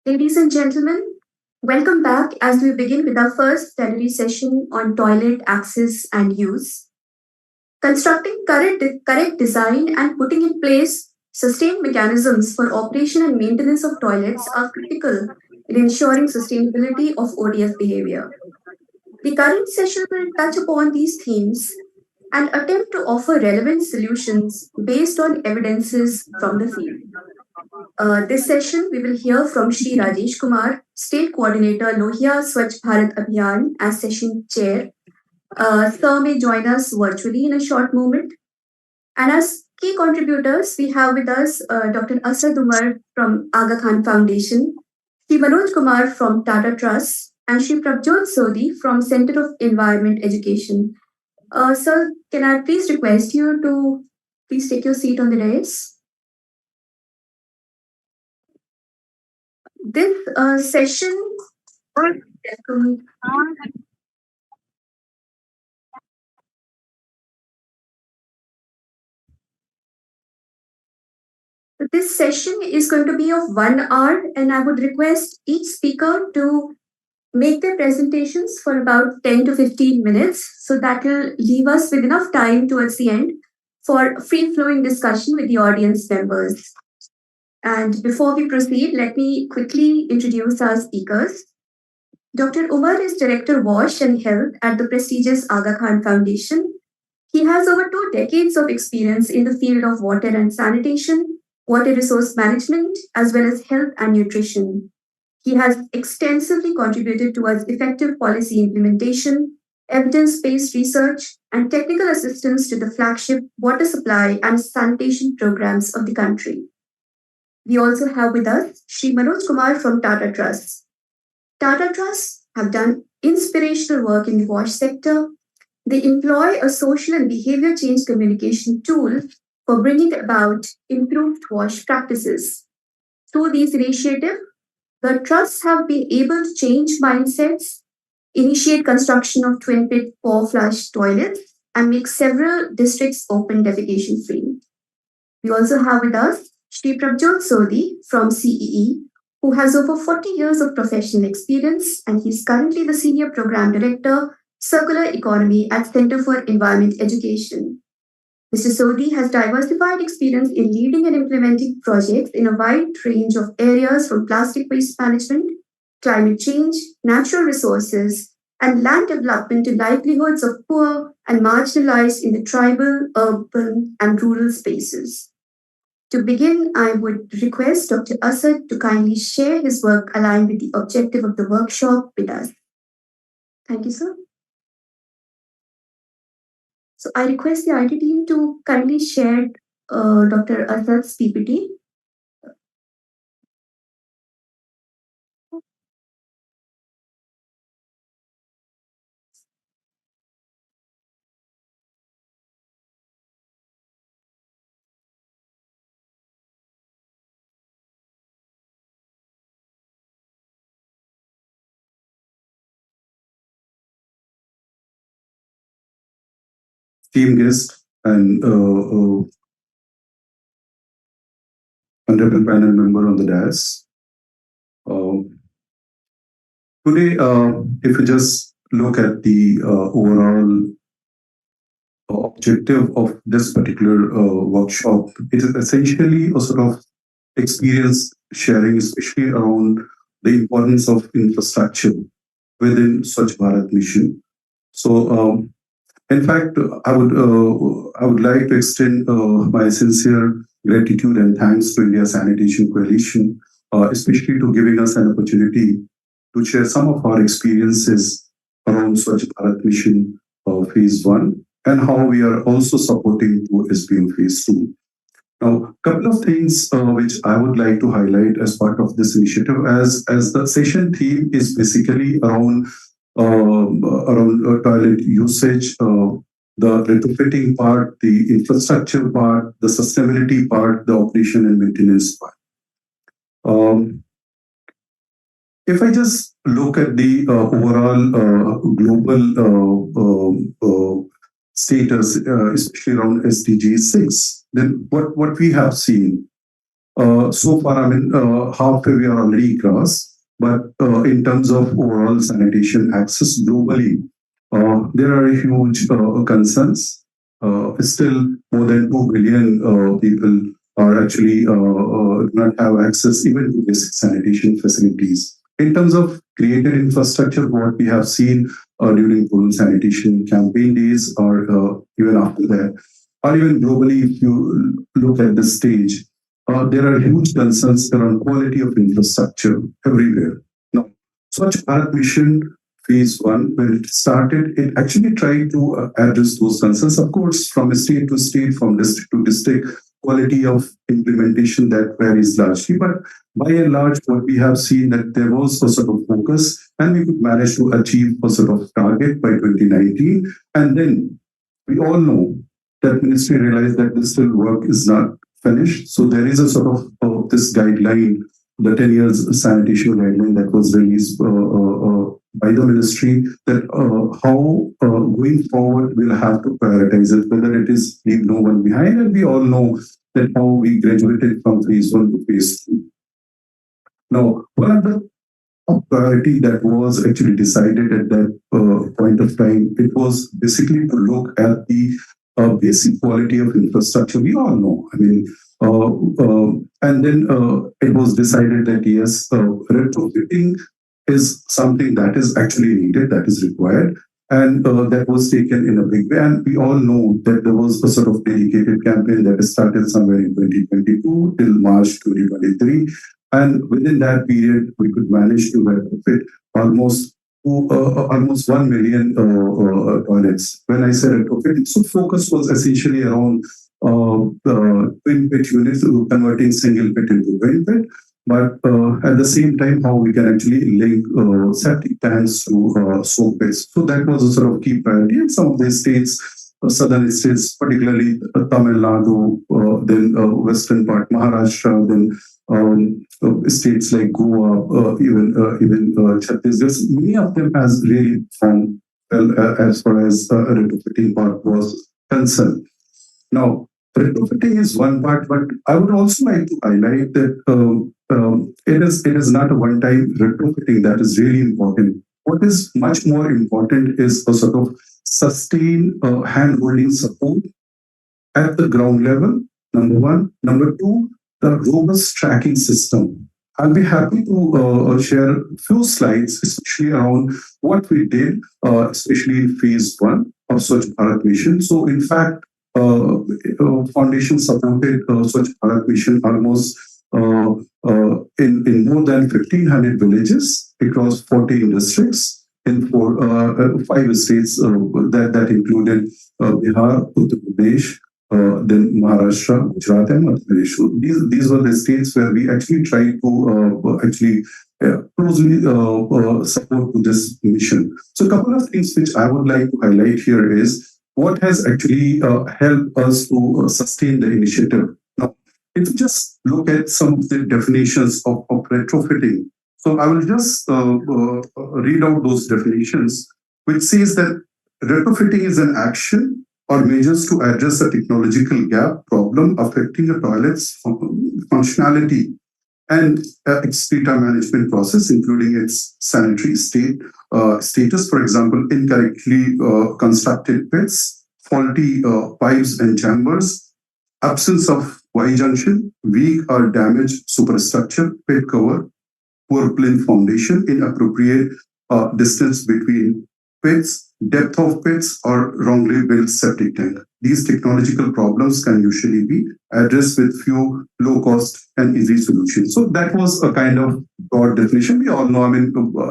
Ladies and gentlemen, welcome back as we begin with our first plenary session on toilet access and use. Constructing correct design and putting in place sustained mechanisms for operation and maintenance of toilets are critical in ensuring sustainability of ODF behavior. The current session will touch upon these themes and attempt to offer relevant solutions based on evidences from the field. This session, we will hear from Shri Rajesh Kumar, State Coordinator, Lohia Swachh Bharat Abhiyan, as session chair. Sir may join us virtually in a short moment. And as key contributors, we have with us Dr. Asad Umar from Aga Khan Foundation, Shri Manoj Kumar from Tata Trust, and Shri Prabhjot Sodhi from Center of Environment Education. Sir, can I please request you to please take your seat on the dais? This session this session is going to be of 1 hour, and I would request each speaker to make their presentations for about 10 to 15 minutes. So that will leave us with enough time towards the end for free flowing discussion with the audience members. And before we proceed, let me quickly introduce our speakers. Dr. Umar is Director WASH and Health at the prestigious Aga Khan Foundation. He has over 2 decades of experience in the field of water and sanitation, water resource management, as well as health and nutrition. He has extensively contributed towards effective policy implementation, evidence based research, and technical assistance to the flagship water supply and sanitation programs of the country. We also have with us Sri Manoj Kumar from Tata Trust. Tata Trusts have done inspirational work in the wash sector. They employ a social and behavior change communication tool for bringing about improved wash practices. Through these initiatives, the trusts have been able to change mindsets, initiate construction of twin pit pour flush toilets, and make several districts open defecation free. We also have with us Shri Prabhjot Sodhi from CEE, who has over 40 years of professional experience, and he's currently the Senior Program Director, Circular Economy at Center for Environment Education. Mr. Sodhi has diversified experience in leading and implementing projects in a wide range of areas from plastic waste management, climate change, natural resources, and land development to livelihoods of poor and marginalized in the tribal, urban, and rural spaces. To begin, I would request Dr. Asad to kindly share his work aligned with the objective of the workshop with us. Thank you, sir. So I request the IT team to kindly share Dr. Asad's PPT. Team guest and honorable panel member on the dais. Today, if you just look at the overall objective of this particular workshop, it is essentially a sort of experience sharing, especially around the importance of infrastructure within Swachh Bharat mission. So, in fact, I would like to extend my sincere gratitude and thanks to India Sanitation Coalition, especially to giving us an opportunity to share some of our experiences around Swachh Bharat Mission Phase 1 and how we are also supporting to SBM Phase 2. Now, a couple of things which I would like to highlight as part of this initiative, as the session theme is basically around toilet usage, the retrofitting part, the infrastructure part, the sustainability part, the operation and maintenance part. If I just look at the overall global status, especially around SDG 6, then what we have seen So far, halfway we are already crossed. But in terms of overall sanitation access globally, there are huge concerns. Still, more than 2 billion people are actually not have access even to basic sanitation facilities. In terms of created infrastructure, what we have seen during rural sanitation campaign days or even after that, or even globally, if you look at the stage, there are huge concerns around quality of infrastructure everywhere. Now, Swachh Bharat Mission phase one, when it started, it actually tried to address those concerns. Of course, from state to state, from district to district, quality of implementation that varies largely. But by and large, what we have seen that there was a sort of focus, and we could manage to achieve a sort of target by 2019. And then we all know that ministry realized that this still work is not finished. So there is a sort of this guideline, the 10 years sanitation guideline that was released by the ministry, that how going forward we'll have to prioritize it, whether it is leave no one behind. And we all know that how we graduated from phase one to phase two. Now, one of the priority that was actually decided at that point of time, it was basically to look at the basic quality of infrastructure. We all know. And then it was decided that yes, retrofitting is something that is actually needed, that is required. And that was taken in a big way. And we all know that there was a sort of dedicated campaign that started somewhere in 2022 till March 2023. And within that period, we could manage to retrofit almost 1 million toilets. When I say retrofit, so focus was essentially around twin pit units, converting single pit into twin pit. But at the same time, how we can actually link septic tanks to soak pits. So that was a sort of key priority. And some of the states, southern states, particularly Tamil Nadu, then western part Maharashtra, then states like Goa, even Chhattisgarh, many of them has really performed well as far as retrofitting part was concerned. Now, retrofitting is one part, but I would also like to highlight that it is not a one-time retrofitting that is really important. What is much more important is a sort of sustained hand-holding support at the ground level, number one. Number two, the robust tracking system. I'll be happy to share a few slides, especially around what we did, especially in phase one of Swachh Bharat Mission. So, in fact, Foundation supported Swachh Bharat Mission almost in more than 1,500 villages across 14 districts in five states that included Bihar, Uttar Pradesh, then Maharashtra, Gujarat, and Madhya Pradesh. So these were the states where we actually tried to actually closely support to this mission. So a couple of things which I would like to highlight here is what has actually helped us to sustain the initiative. Now, if you just look at some of the definitions of retrofitting, so I will just read out those definitions, which says that retrofitting is an action or measures to address a technological gap problem affecting a toilet's functionality and its data management process, including its sanitary status, for example, incorrectly constructed pits, faulty pipes and chambers, absence of Y junction, weak or damaged superstructure, pit cover, poor plain foundation, inappropriate distance between pits, depth of pits, or wrongly built septic tank. These technological problems can usually be addressed with few low-cost and easy solutions. So that was a kind of broad definition. We all know,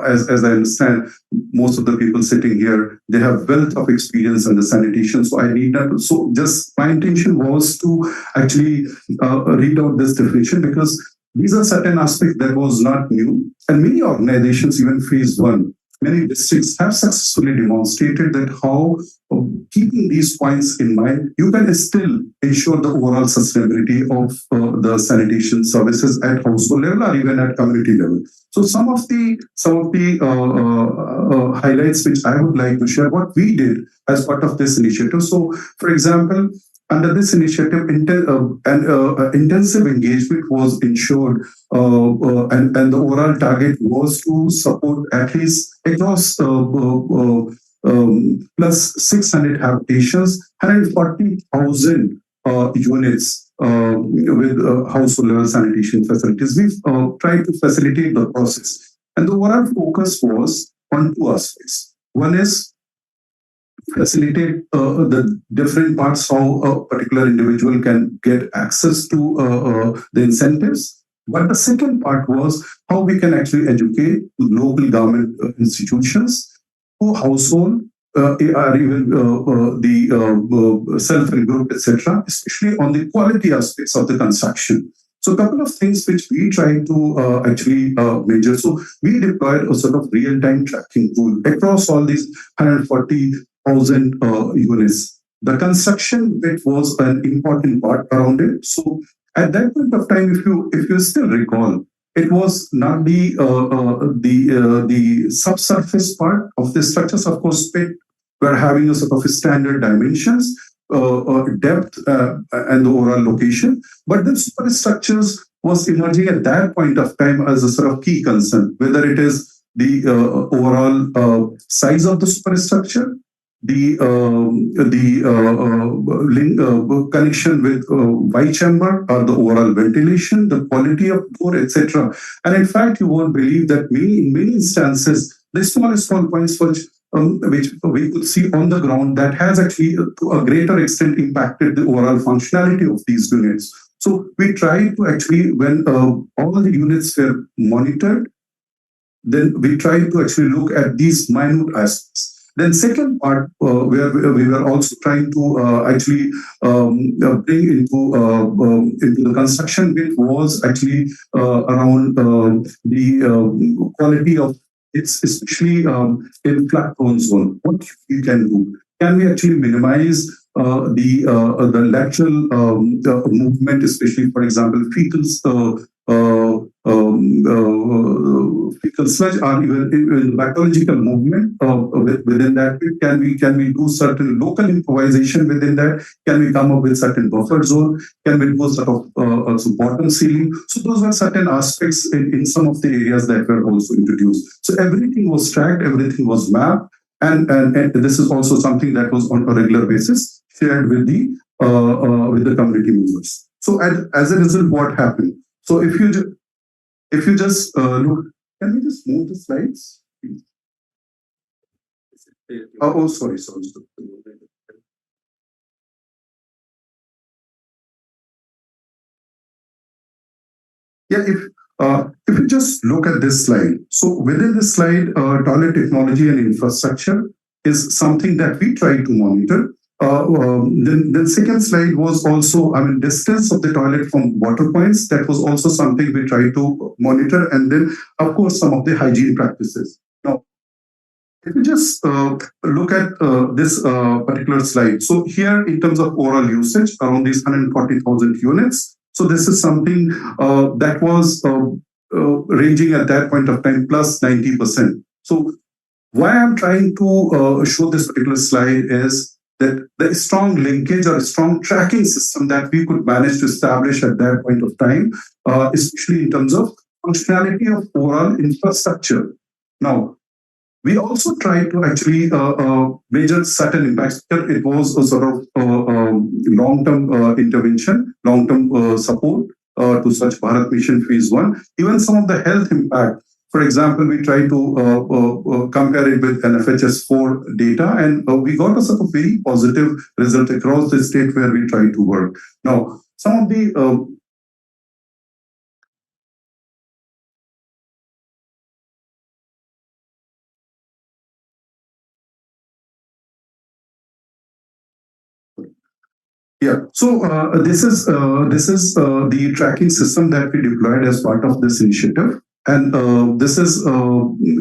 as I understand, most of the people sitting here, they have wealth of experience in the sanitation. So I need that. So just my intention was to actually read out this definition because these are certain aspects that was not new. And many organizations, even phase one, many districts have successfully demonstrated that how keeping these points in mind, you can still ensure the overall sustainability of the sanitation services at household level or even at community level. So some of the highlights which I would like to share what we did as part of this initiative. So, for example, under this initiative, intensive engagement was ensured, and the overall target was to support at least across plus 600 habitations, 140,000 units with household level sanitation facilities. We've tried to facilitate the process. And the overall focus was on two aspects. One is facilitate the different parts how a particular individual can get access to the incentives. But the second part was how we can actually educate local government institutions, to household, or even the self-help group, etc., especially on the quality aspects of the construction. So a couple of things which we try to actually measure. So we deployed a sort of real-time tracking tool across all these 140,000 units. The construction bit was an important part around it. So at that point of time, if you still recall, it was not the subsurface part of the structures. Of course, pit were having a sort of standard dimensions, depth, and the overall location. But the superstructures was emerging at that point of time as a sort of key concern, whether it is the overall size of the superstructure, the connection with Y chamber, or the overall ventilation, the quality of door, etc. And in fact, you won't believe that in many instances, the small points which we could see on the ground, that has actually to a greater extent impacted the overall functionality of these units. So we tried to actually, when all the units were monitored, then we tried to actually look at these minute aspects. Then second part, where we were also trying to actually bring into the construction bit, was actually around the quality of, it's especially in flat prone zone. What you can do? Can we actually minimize the lateral movement, especially, for example, fecal sludge, or even pathological movement within that? Can we do certain local improvisation within that? Can we come up with certain buffer zone? Can we do sort of bottom ceiling? So those are certain aspects in some of the areas that were also introduced. So everything was tracked, everything was mapped, and this is also something that was on a regular basis shared with the community members. So as a result, what happened? So if you just look, can we just move the slides, please? Oh, sorry. Yeah, if you just look at this slide, so within this slide, toilet technology and infrastructure is something that we try to monitor. Then second slide was also, I mean, distance of the toilet from water points. That was also something we try to monitor. And then, of course, some of the hygiene practices. Now, if you just look at this particular slide. So here, in terms of overall usage, around these 140,000 units. So this is something that was ranging at that point of time plus 90%. So why I'm trying to show this particular slide is that the strong linkage or strong tracking system that we could manage to establish at that point of time, especially in terms of functionality of overall infrastructure. Now, we also tried to actually measure certain impacts. It was a sort of long-term intervention, long-term support to Swachh Bharat Mission Phase 1. Even some of the health impact. For example, we tried to compare it with NFHS 4 data, and we got a sort of very positive result across the state where we tried to work. Now, some of the yeah, so this is the tracking system that we deployed as part of this initiative, and this is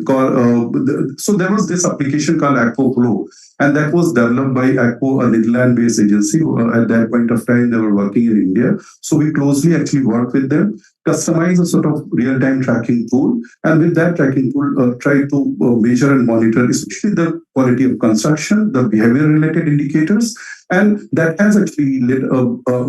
called. So there was this application called Aqua Flow, and that was developed by Aqua, a Netherlands-based agency. At that point of time, they were working in India, so we closely actually worked with them. customize a sort of real-time tracking tool, and with that tracking tool, try to measure and monitor, especially the quality of construction, the behavior-related indicators, and that has actually led a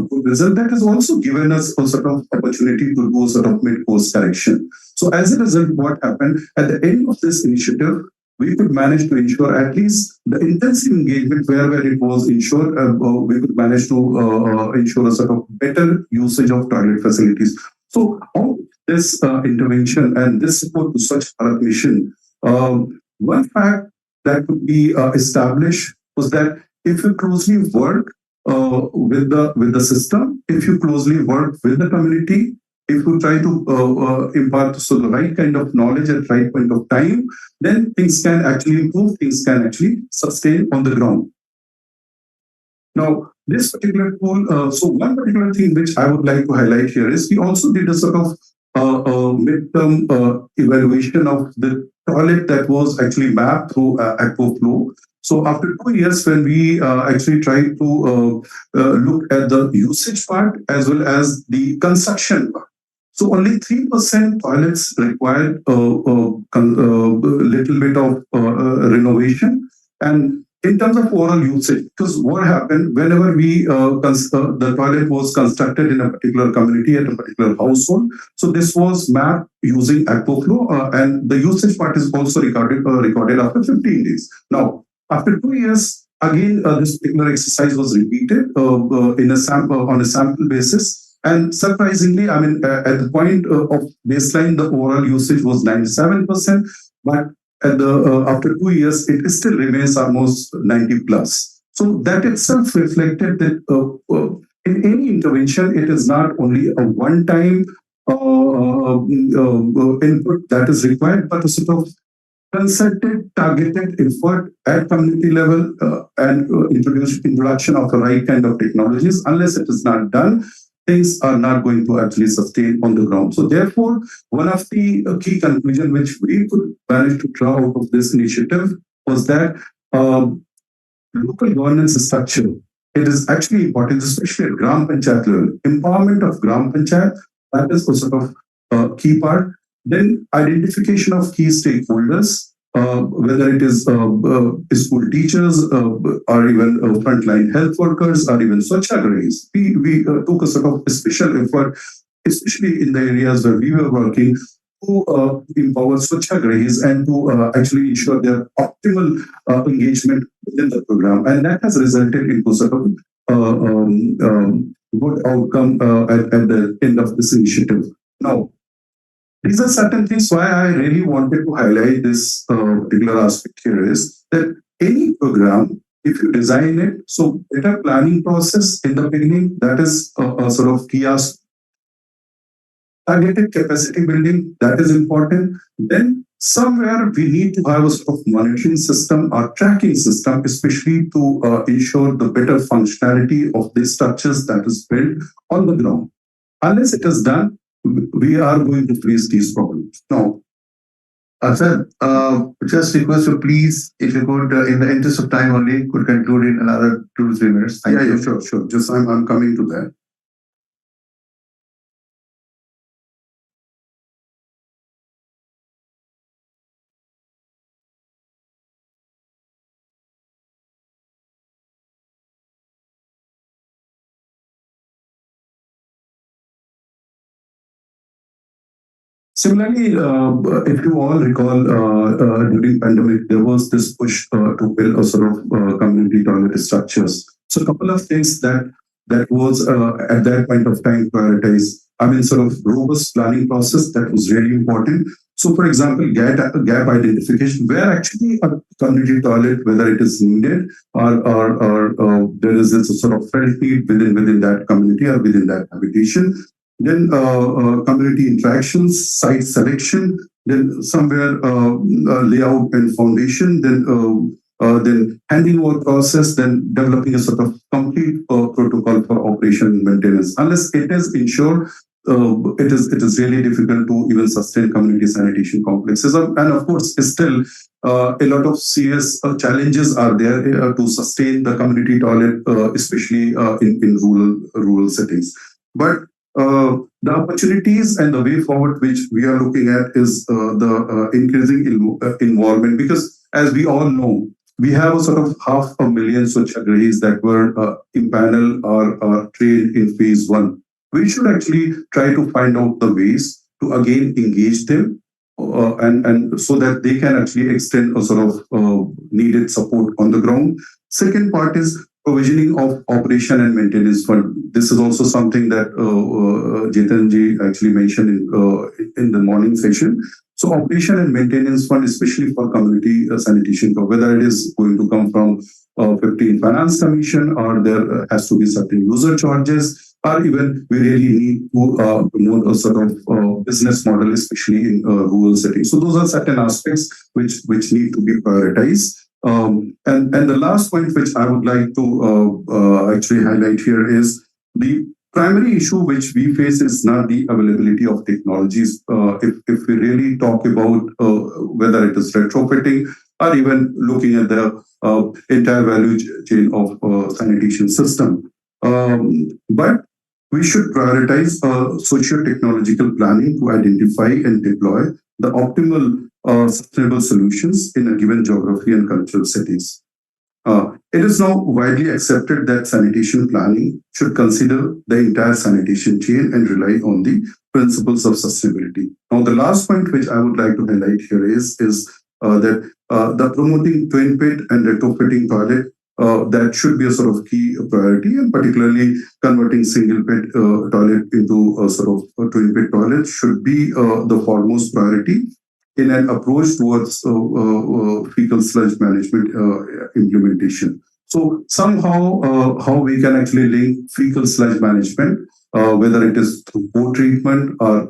good result. That has also given us a sort of opportunity to do a sort of mid-course correction. So as a result, what happened at the end of this initiative, we could manage to ensure at least the intensive engagement where it was ensured, we could manage to ensure a sort of better usage of toilet facilities. So all this intervention and this support to such Bharat mission, one fact that could be established was that if you closely work with the system, if you closely work with the community, if you try to impart so the right kind of knowledge at right point of time, then things can actually improve, things can actually sustain on the ground. Now, this particular tool, so one particular thing which I would like to highlight here is we also did a sort of midterm evaluation of the toilet that was actually mapped through AquaFlow. So after 2 years, when we actually tried to look at the usage part as well as the construction part, so only 3% toilets required a little bit of renovation. And in terms of overall usage, because what happened whenever the toilet was constructed in a particular community at a particular household, so this was mapped using AquaFlow, and the usage part is also recorded after 15 days. Now, after 2 years, again this particular exercise was repeated in a sample on a sample basis. And surprisingly, I mean, at the point of baseline, the overall usage was 97%, but at the after 2 years, it still remains almost 90 plus. So that itself reflected that in any intervention, it is not only a one-time input that is required, but a sort of concerted, targeted effort at community level and introduction of the right kind of technologies. Unless it is not done, things are not going to actually sustain on the ground. So therefore, one of the key conclusion which we could manage to draw out of this initiative was that local governance structure, it is actually important, especially at Gram Panchayat level. Empowerment of Gram Panchayat, that is a sort of key part. Then identification of key stakeholders, whether it is school teachers or even frontline health workers or even SWACHH. We took a sort of special effort, especially in the areas where we were working, to empower SWACHH and to actually ensure their optimal engagement within the program. And that has resulted into sort of good outcome at the end of this initiative. Now, these are certain things why I really wanted to highlight this particular aspect here is that any program, if you design it, so better planning process in the beginning, that is a sort of key aspect. Targeted capacity building, that is important. Then somewhere we need to have a sort of monitoring system or tracking system, especially to ensure the better functionality of the structures that is built on the ground. Unless it is done, we are going to face these problems. Now, Asad, just request you please, if you could, in the interest of time only, could conclude in another 2 to 3 minutes. Thank you. Sure. Just I'm coming to that. Similarly, if you all recall, during pandemic, there was this push to build a sort of community toilet structures. So a couple of things that was at that point of time prioritized. I mean, sort of robust planning process that was really important. So, for example, gap identification, where actually a community toilet, whether it is needed or there is a sort of felt need within that community or within that habitation. Then community interactions, site selection, then somewhere layout and foundation, then handing over process, then developing a sort of complete protocol for operation and maintenance. Unless it is ensured, it is really difficult to even sustain community sanitation complexes. And of course, still a lot of serious challenges are there to sustain the community toilet, especially in rural settings. But The opportunities and the way forward which we are looking at is the increasing involvement, because as we all know, we have a sort of 500,000 swachhagrahis that were impaneled or trained in phase one. We should actually try to find out the ways to again engage them, and so that they can actually extend a sort of needed support on the ground. Second part is provisioning of operation and maintenance fund. This is also something that Jetanji actually mentioned in the morning session. So operation and maintenance fund, especially for community sanitation, whether it is going to come from 15 finance commission, or there has to be certain user charges, or even we really need to promote a sort of business model, especially in rural settings. So those are certain aspects which need to be prioritized. And the last point which I would like to actually highlight here is the primary issue which we face is not the availability of technologies. If we really talk about whether it is retrofitting or even looking at the entire value chain of sanitation system. But we should prioritize socio-technological planning to identify and deploy the optimal sustainable solutions in a given geography and cultural settings. It is now widely accepted that sanitation planning should consider the entire sanitation chain and rely on the principles of sustainability. Now, the last point which I would like to highlight here is that the promoting twin pit and retrofitting toilet, that should be a sort of key priority, and particularly converting single pit toilet into a sort of a twin pit toilet should be the foremost priority in an approach towards fecal sludge management implementation. So somehow, how we can actually link fecal sludge management, whether it is through co-treatment or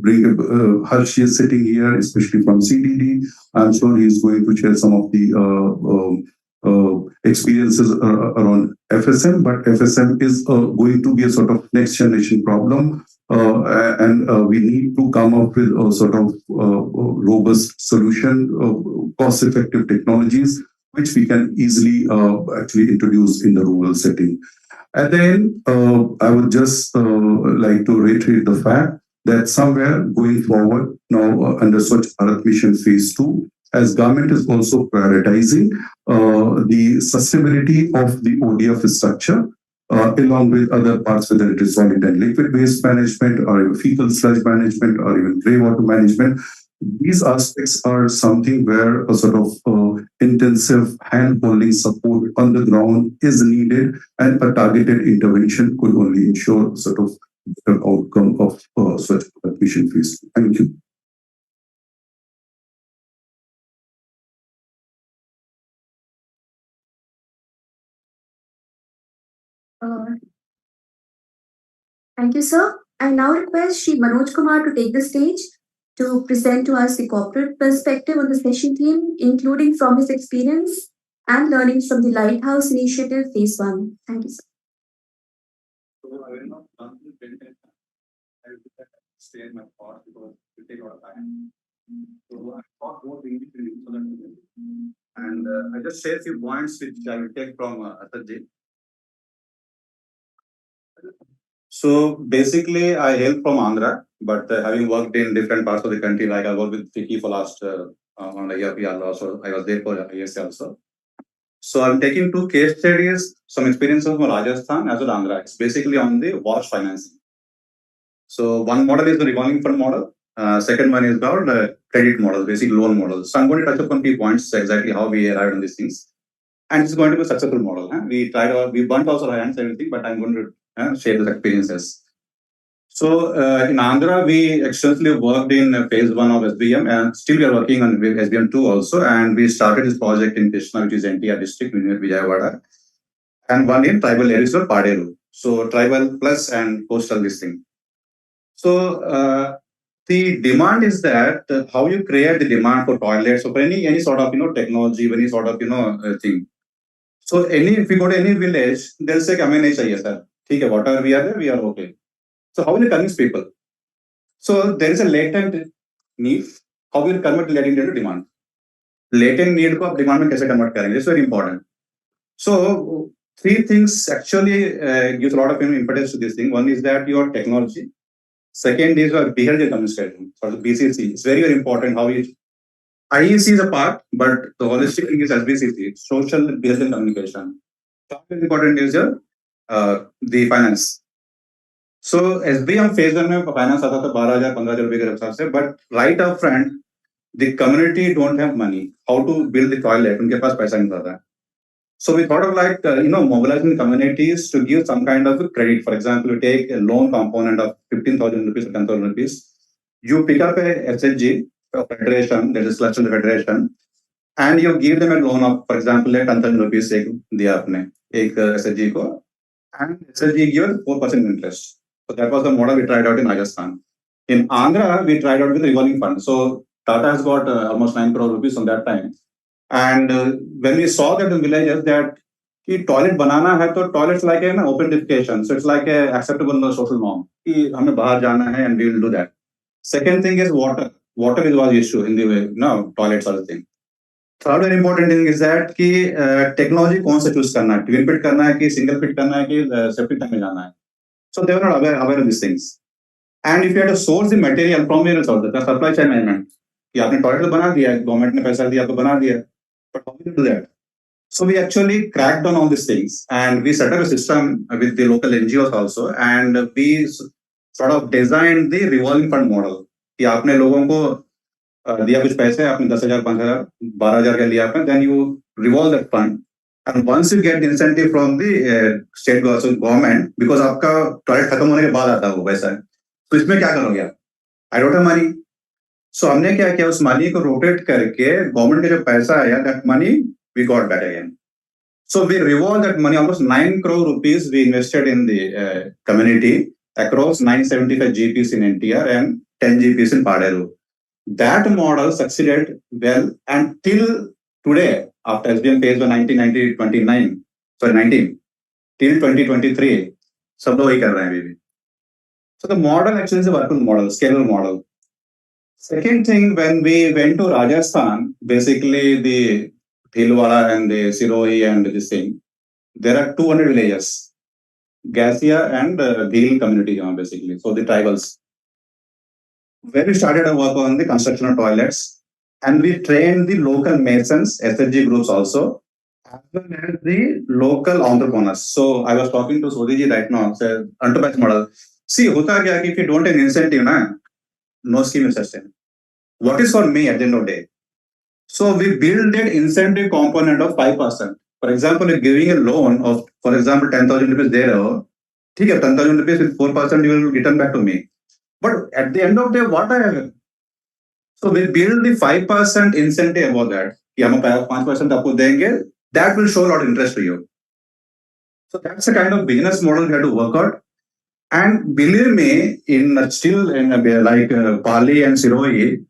bring Harsh is sitting here, especially from CDD. I'm sure he is going to share some of the experiences around FSM, but FSM is going to be a sort of next generation problem, and we need to come up with a sort of robust solution, cost-effective technologies, which we can easily actually introduce in the rural setting. And then I would just like to reiterate the fact that somewhere going forward now under Swachh Bharat Mission Phase 2, as government is also prioritizing the sustainability of the ODF structure, along with other parts, whether it is solid and liquid waste management, or even fecal sludge management, or even grey water management. These aspects are something where a sort of intensive hand-holding support on the ground is needed, and a targeted intervention could only ensure sort of better outcome of such mission phase. Thank you. Thank you, sir. I now request Shri Manoj Kumar to take the stage to present to us the corporate perspective on the session theme, including from his experience and learnings from the Lighthouse Initiative Phase 1. Thank you, sir. So I will not run through 10 minutes. I will stay in my part because it will take a lot of time. So I thought more immediately so that and I just share a few points which I will take from Asad. So basically, I hail from Andhra, but having worked in different parts of the country, like I worked with Vicky for last on a year also. I was there for a year also. So I'm taking two case studies, some experiences from Rajasthan as well as Andhra. It's basically on the wash financing. So one model is the revolving fund model. Second one is called credit model, basic loan model. So I'm going to touch upon key points exactly how we arrived on these things. And it's going to be a successful model. We tried, we burnt also our hands, everything, but I'm going to share those experiences. So in Andhra, we extensively worked in phase 1 of SBM, and still we are working on SBM 2 also. And we started this project in Krishna, which is NTR district, near Vijayawada, and one in tribal areas of Paderu. So tribal plus and coastal this thing. So the demand is that how you create the demand for toilets or for any sort of technology, any sort of thing. So if you go to any village, they'll say, "Hame nahi chahiye, sir. Okay, whatever we are there, we are okay." So how will you convince people? So there is a latent need. How will you convert latent need into demand? Latent need को आप demand में कैसे convert करेंगे? It's very important. So three things actually gives a lot of impetus to this thing. One is that your technology. Second is your behavior communication, or the BCC. It's very, very important how it IEC is a part, but the holistic thing is SBCC, social behavior communication. Third important is your the finance. So SB हम phase 1 में finance आता था 12,000 15,000 रुपए के हिसाब से, but right up front the community don't have money. How to build the toilet? उनके पास पैसा नहीं था. So we thought of like mobilizing communities to give some kind of credit. For example, you take a loan component of 15,000 rupees or 10,000 rupees. You pick up a SHG, a federation, that is Selection Federation, and you give them a loan of, for example, 10,000 rupees दिया आपने एक SHG को, and SHG gives 4% interest. So that was the model we tried out in Rajasthan. In Andhra, we tried out with the revolving fund. So Tata has got almost 9 crore rupees from that time. And when we saw that in villages that कि toilet बनाना है तो toilets like an open defecation, so it's like a acceptable social norm कि हमें बाहर जाना है and we will do that. Second thing is water. Water is was issue in the way toilets are the thing. Third very important thing is that कि technology कौन सा choose करना है, twin pit करना है कि single pit करना है कि septic tank में जाना है. So they were not aware of these things. And if you had to source the material from where else out there, supply chain management कि आपने toilet तो बना दिया, government ने पैसा दिया तो बना दिया, but how will you do that? So we actually cracked on all these things, and we set up a system with the local NGOs also, and we sort of designed the revolving fund model कि आपने लोगों को दिया कुछ पैसे, आपने 10,000 5,000 12,000 का लिया आपने, then you revolve that fund, and once you get the incentive from the state government, because आपका टॉयलेट खत्म होने के बाद आता है वो पैसा, तो इसमें क्या करोगे आप? I don't have money. So हमने क्या किया, उस मनी को रोटेट करके गवर्नमेंट का जो पैसा आया, that money we got back again. So we revolved that money, almost 9 crore rupees we invested in the community across 975 GPs in NTR and 10 GPs in Paderu. That model succeeded well until today, after SBM phase 1 1929, sorry 19 till 2023, सब लोग वही कर रहे हैं अभी भी. So the model actually is a workable model, scalable model. Second thing, when we went to Rajasthan, basically the Bhilwara and the Siroi and this thing, there are 200 villages, Gasia and Bhil community basically, so the tribals. Where we started our work on the construction of toilets, and we trained the local masons, SHG groups also, as well as the local entrepreneurs. So I was talking to Sodhi right now, said enterprise model. See, hota kya ki if you don't have an incentive, no scheme is sustained. What is for me at the end of the day? So we build an incentive component of 5%. For example, if giving a loan of, for example, 10,000 rupees there, ठीक है, 10,000 rupees with 4% you will return back to me. But at the end of the day, what I have? So we build the 5% incentive about that. कि हम 5% आपको देंगे, that will show a lot of interest to you. So that's the kind of business model we have to work out. And believe me, in still in like Pali and Siroi,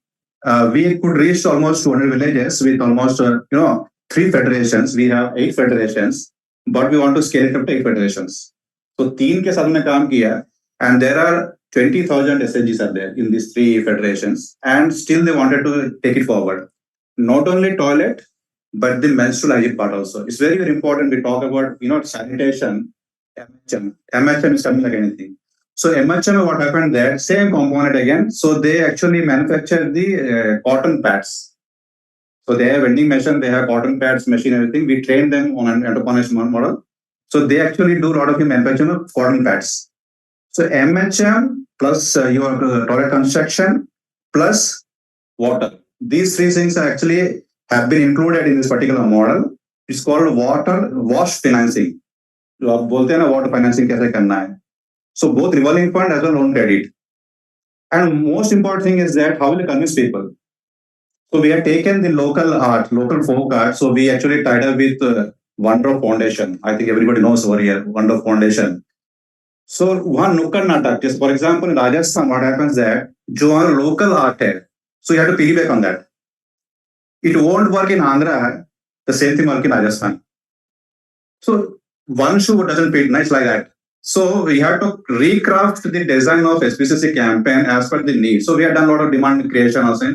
we could reach almost 200 villages with almost 3 federations. We have 8 federations, but we want to scale it up to 8 federations. So 3 के साथ हमने काम किया, and there are 20,000 SHGs are there in these 3 federations, and still they wanted to take it forward. Not only toilet, but the menstrual hygiene part also. It's very, very important. We talk about sanitation. MHM is something like anything. So MHM, what happened there? Same component again. So they actually manufacture the cotton pads. So they have vending machine, they have cotton pads, machine, everything. We train them on an entrepreneurship model. So they actually do a lot of the manufacturing of cotton pads. So MHM plus your toilet construction plus water. These 3 things are actually have been included in this particular model. It's called water wash financing. जो आप बोलते हैं ना water financing कैसे करना है. So both revolving fund as well loan credit. And most important thing is that how will you convince people? So we have taken the local art, local folk art. So we actually tied up with Wonder Foundation. I think everybody knows over here, Wonder Foundation. So one nukkad natak, just for example in Rajasthan, what happens there? जो हमारा local art है, so you have to piggyback on that. It won't work in Andhra, the same thing work in Rajasthan. So one shoe doesn't fit, nice like that. So we have to recraft the design of SPCC campaign as per the need. So we have done a lot of demand creation also.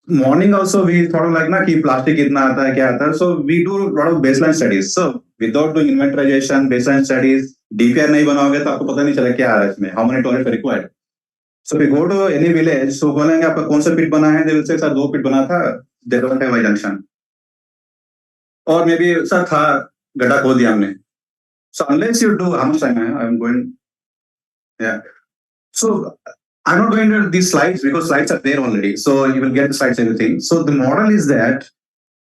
Morning also we thought of like na कि plastic कितना आता है क्या आता है. So we do a lot of baseline studies. So without doing inventorization, baseline studies, DPR नहीं बनाओगे तो आपको पता नहीं चला क्या आ रहा है इसमें, how many toilet required. So we go to any village, so बोलेंगे आपका कौन सा पिट बना है, दे विल से सर 2 पिट बना था, दे डोंट हैव जंक्शन, और मे बी सर था गड्ढा खोद दिया हमने. So unless you do, how much time I'm going? Yeah. So I'm not going to these slides because slides are there already. So you will get the slides, everything. So the model is that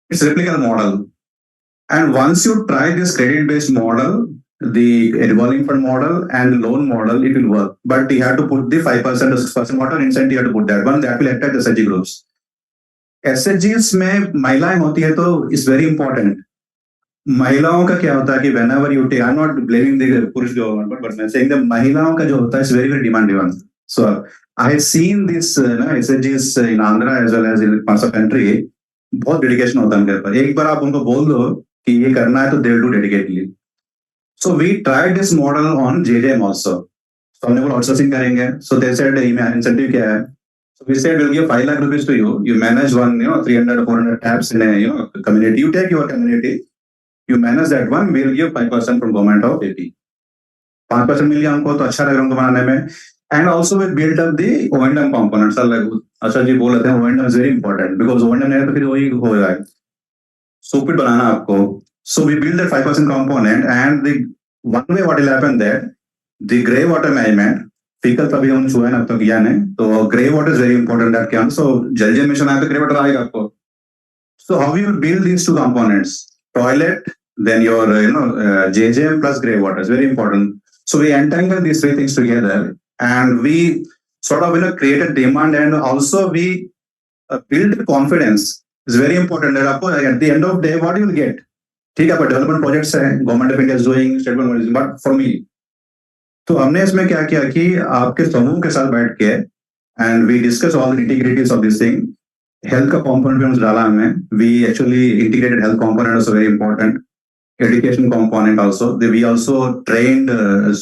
it's a replicable model. And once you try this credit-based model, the revolving fund model and the loan model, it will work. But you have to put the 5% or 6% water incentive, you have to put that one, that will act as SHG groups. SHGs में महिलाएं होती है तो it's very important. महिलाओं का क्या होता है कि whenever you take, I'm not blaming the पुरुष government, but I'm saying that महिलाओं का जो होता है is very very demand driven. So I have seen this SHGs in Andhra as well as in parts of country. बहुत dedication होता है उनके ऊपर. एक बार आप उनको बोल दो कि ये करना है तो they will do dedicatedly. So we tried this model on JJM also. So हमने बोला आउटसोर्सिंग करेंगे. So they said incentive क्या है? So we said we'll give 5 lakh rupees to you. You manage one 300 or 400 taps in a community. You take your community. You manage that one, we'll give 5% from government of AP. 5% मिल गया हमको तो अच्छा लग रहा है उनको बनाने में. And also we built up the O&M components. अच्छा जी बोल रहे थे O&M is very important because O&M नहीं है तो फिर वही होगा. Stupid बनाना आपको. So we build that 5% component, and the one way what will happen there, the grey water management, fecal तो अभी हम छुए ना अब तक किया नहीं, तो grey water is very important that can. So जल जीवन मिशन आए तो grey water आएगा आपको. So how you build these two components, toilet, then your JJM plus grey water is very important. So we entangle these 3 things together, and we sort of create a demand, and also we build confidence. It's very important that आपको at the end of the day what you will get. ठीक है, पर development projects हैं, government of India is doing, state government is, but for me, तो हमने इसमें क्या किया कि आपके समूह के साथ बैठ के and we discuss all the integrities of this thing. Health का कंपोनेंट भी हमने डाला हमने. We actually integrated health component is very important. Education component also. We also trained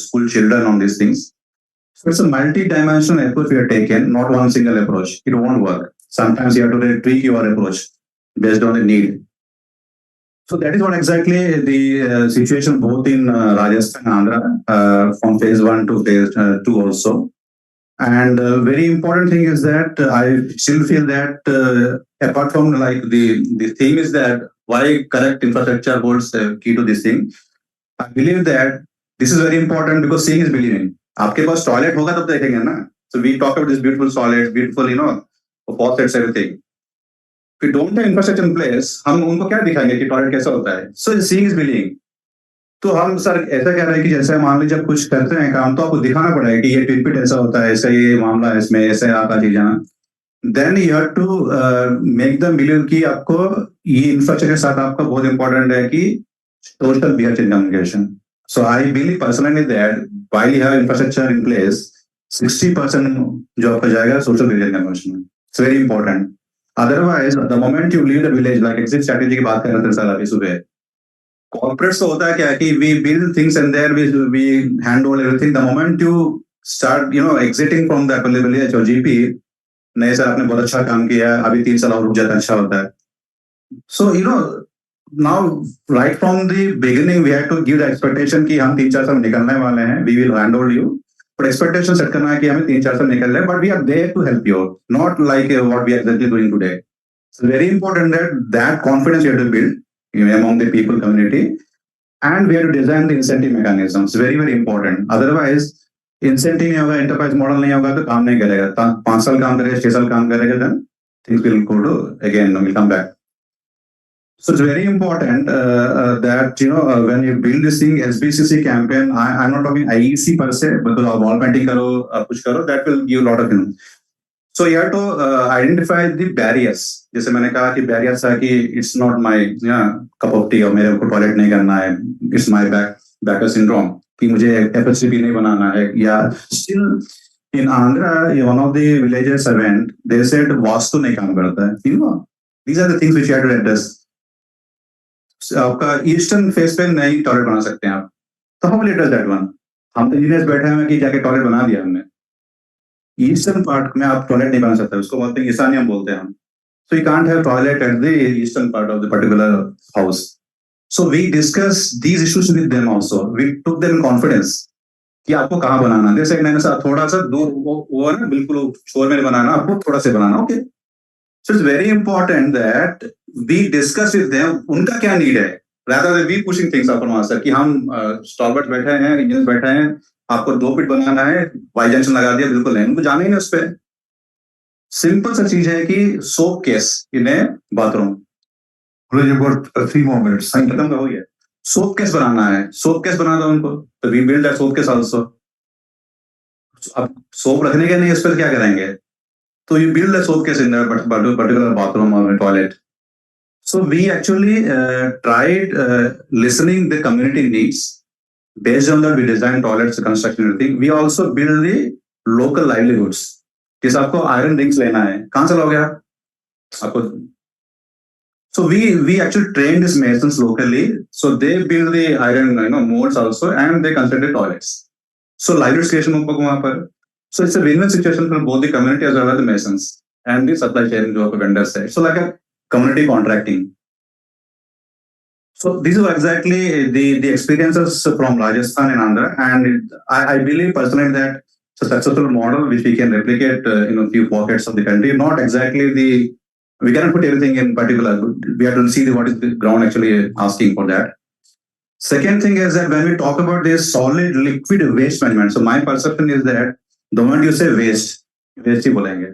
school children on these things. So it's a multi-dimensional approach we have taken, not one single approach. It won't work. Sometimes you have to tweak your approach based on the need. So that is what exactly the situation both in Rajasthan and Andhra from phase 1 to phase 2 also. And very important thing is that I still feel that apart from like the theme is that why correct infrastructure holds key to this thing. I believe that this is very important because seeing is believing. आपके पास toilet होगा तब देखेंगे ना. So we talk about this beautiful toilets, beautiful faucets, everything. If we don't have infrastructure in place, हम उनको क्या दिखाएंगे कि टॉयलेट कैसा होता है. So seeing is believing. तो हम सर ऐसा कह रहे हैं कि जैसे मान लीजिए जब कुछ करते हैं काम तो आपको दिखाना पड़ेगा कि ये ट्रीटमेंट ऐसा होता है, ऐसा ये मामला है, इसमें ऐसे आपका चीज. Then you have to make them believe कि आपको ये इंफ्रास्ट्रक्चर के साथ आपका बहुत इंपॉर्टेंट है कि social behavior communication. So I believe personally that while you have infrastructure in place, 60% जो आपका जाएगा social behavior communication. It's very important. Otherwise, the moment you leave the village, like exit strategy की बात कर रहे थे सर अभी सुबह, corporates तो होता है क्या कि we build things and there we handle everything. The moment you start exiting from the village or GP, नहीं सर आपने बहुत अच्छा काम किया, अभी 3 साल और रुक जाता अच्छा होता है. So now right from the beginning we have to give the expectation कि हम 3-4 साल निकलने वाले हैं, we will handle you, but expectation set करना है कि हमें 3-4 साल निकल रहे हैं, but we are there to help you, not like what we are exactly doing today. So very important that confidence you have to build among the people community, and we have to design the incentive mechanisms. Very very important. Otherwise incentive नहीं होगा, enterprise model नहीं होगा तो काम नहीं करेगा. 5 साल काम करेगा, 6 साल काम करेगा, then things will go to again will come back. So it's very important that when you build this thing, SBCC campaign, I'm not talking IEC per se, because wall painting karo, push karo, that will give a lot of So you have to identify the barriers. जैसे मैंने कहा कि barriers है कि it's not my cup of tea और मेरे को toilet नहीं करना है, it's my backer syndrome. कि मुझे FHCP नहीं बनाना है, या still in Andhra one of the villages I went, they said vastu नहीं काम करता है. These are the things which you have to address. आपका ईस्टर्न फेस पे नहीं टॉयलेट बना सकते हैं आप, तो how will you address that one? हम तो इंजीनियर्स बैठे हैं कि जाके टॉयलेट बना दिया हमने. ईस्टर्न पार्ट में आप टॉयलेट नहीं बना सकते, उसको बोलते हैं ईशान्यम बोलते हैं हम. So you can't have toilet at the eastern part of the particular house. So we discussed these issues with them also. We took them in confidence कि आपको कहाँ बनाना है. जैसे मैंने कहा थोड़ा सा दूर वो ना बिल्कुल शोर में बनाना, आपको थोड़ा से बनाना. Okay. So it's very important that we discuss with them उनका क्या need है. Rather than we pushing things up from sir कि हम स्टॉलवर्ट बैठे हैं, इंजीनियर बैठे हैं, आपको 2 फीट बनाना है, वाई जंक्शन लगा दिया, बिल्कुल नहीं, उनको जाना ही नहीं उस पर. सिंपल सा चीज है कि soap case in A bathroom. You've got 3 more minutes. खत्म हो गया. सोप केस बनाना है, सोप केस बना दो उनको, तो we build that soap case also. अब सोप रखने के नहीं, इस पर क्या करेंगे, तो you build a soap case in a particular bathroom or a toilet. So we actually tried listening the community needs. Based on that, we designed toilets, construction, everything. We also build the local livelihoods. किस आपको iron rings लेना है, कहाँ से लोगे आप? आपको. So we actually trained these masons locally. So they build the iron molds also, and they construct the toilets. So livelihoods creation होगा वहाँ पर. So it's a win-win situation for both the community as well as the masons and the supply chain जो आपको vendors है. So like a community contracting. So these are exactly the experiences from Rajasthan and Andhra, and I believe personally that it's a successful model which we can replicate in a few pockets of the country. Not exactly we cannot put everything in particular. We have to see what is the ground actually asking for that. Second thing is that when we talk about this solid liquid waste management, so my perception is that the moment you say waste ही बोलेंगे.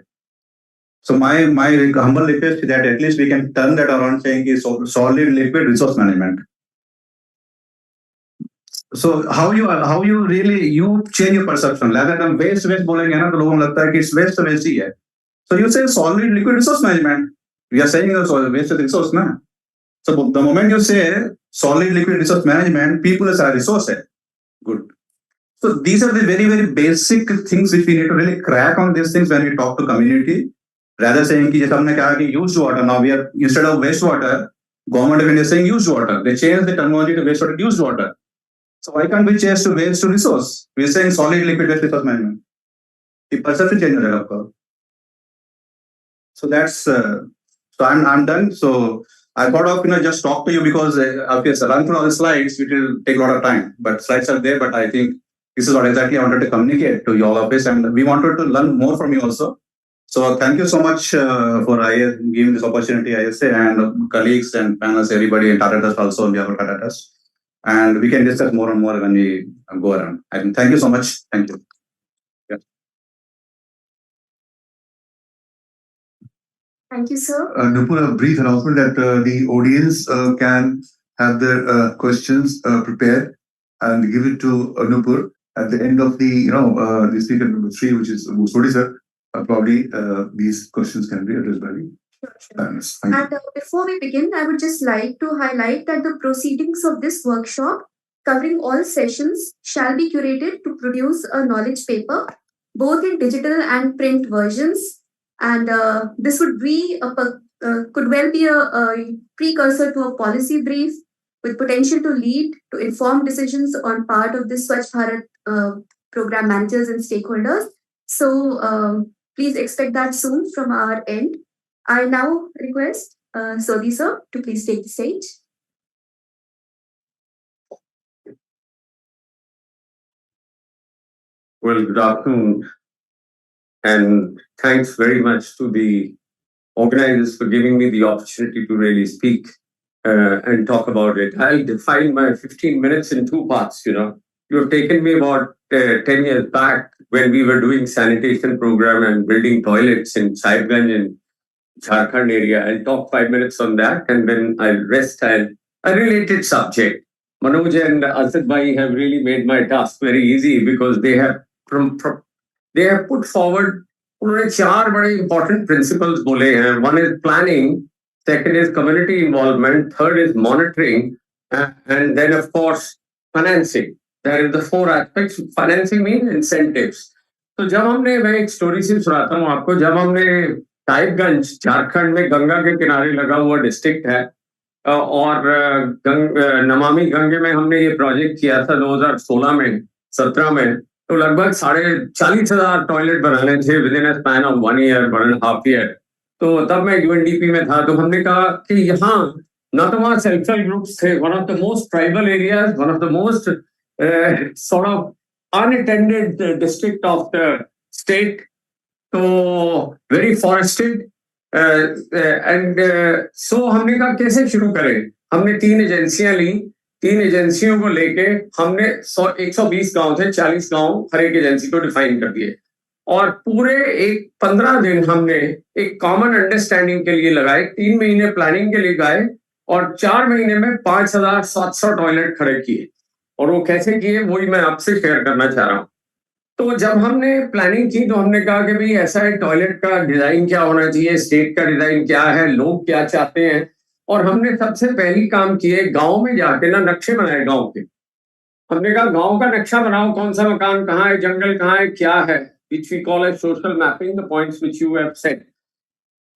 So my humble request is that at least we can turn that around saying is solid liquid resource management. So how you really you change your perception. Rather than waste बोलेंगे ना तो लोगों को लगता है कि waste ही है. So you say solid liquid resource management. We are saying the waste is resource ना. So the moment you say solid liquid resource management, people say resource है. Good. So these are the very, very basic things which we need to really crack on these things when we talk to community. Rather saying कि जैसे हमने कहा कि used water, now we are instead of wastewater, government of India is saying used water. They changed the terminology to wastewater to used water. So why can't we change to waste to resource? We are saying solid liquid waste resource management. The perception change हो जाएगा आपका. So that's so I'm done. So I thought of just talk to you because obviously run through all the slides, which will take a lot of time. But slides are there, but I think this is what exactly I wanted to communicate to you all of this, and we wanted to learn more from you also. So thank you so much for giving this opportunity, ISA, and colleagues and panels, everybody, and Tata Trust also, we have a Tata Trust. And we can discuss more and more when we go around. And thank you so much. Thank you. Yeah. Thank you, sir. Nupur, a brief announcement that the audience can have their questions prepared and give it to Nupur at the end of the speaker number 3, which is Sodhi sir. Probably these questions can be addressed by the panelists. And before we begin, I would just like to highlight that the proceedings of this workshop covering all sessions shall be curated to produce a knowledge paper, both in digital and print versions. And this would be could well be a precursor to a policy brief with potential to lead to informed decisions on part of the SWACHH BHARAT program managers and stakeholders. So please expect that soon from our end. I now request Sodhi sir to please take the stage. Well, good afternoon, and thanks very much to the organizers for giving me the opportunity to really speak and talk about it. I'll define my 15 minutes in 2 parts. You have taken me about 10 years back when we were doing sanitation program and building toilets in Sahibganj and Jharkhand area. I'll talk 5 minutes on that, and then I'll rest on a related subject. Manoj and Asad bhai have really made my task very easy because they have put forward उन्होंने 4 बड़े important principles बोले हैं. One is planning, second is community involvement, third is monitoring, and then of course financing. There is the 4 aspects. Financing means incentives. तो जब हमने मैं एक story से सुनाता हूँ आपको. जब हमने साहिबगंज झारखंड में गंगा के किनारे लगा हुआ डिस्ट्रिक्ट है और नमामि गंगे में हमने ये प्रोजेक्ट किया था 2016 में 17 में, तो लगभग 40,000 टॉयलेट बनाने थे with in a span of 1 year 1.5 year. तो तब मैं UNDP में था. तो हमने कहा कि यहाँ ना तो वहाँ सेल्फ हेल्प ग्रुप्स थे, one of the most tribal areas, one of the most sort of unattended district of the state, तो वेरी फॉरेस्टेड एंड सो हमने कहा कैसे शुरू करें। हमने 3 एजेंसियां ली, 3 एजेंसियों को लेके हमने 120 गांव थे, 40 गांव हर एक एजेंसी को डिफाइन कर दिए और पूरे 15 दिन हमने एक कॉमन अंडरस्टैंडिंग के लिए लगाए, 3 महीने प्लानिंग के लिए गए और 4 महीने में 5,700 टॉयलेट खड़े किए। और वो कैसे किए वही मैं आपसे शेयर करना चाह रहा हूँ। तो जब हमने प्लानिंग की तो हमने कहा कि भाई ऐसा है, टॉयलेट का डिजाइन क्या होना चाहिए, स्टेट का डिजाइन क्या है, लोग क्या चाहते हैं। और हमने सबसे पहली काम किए, गांव में जाके ना नक्शे बनाए गांव के। हमने कहा गांव का नक्शा बनाओ, कौन सा मकान कहाँ है, जंगल कहाँ है, क्या है, which we call as social mapping, the points which you have said।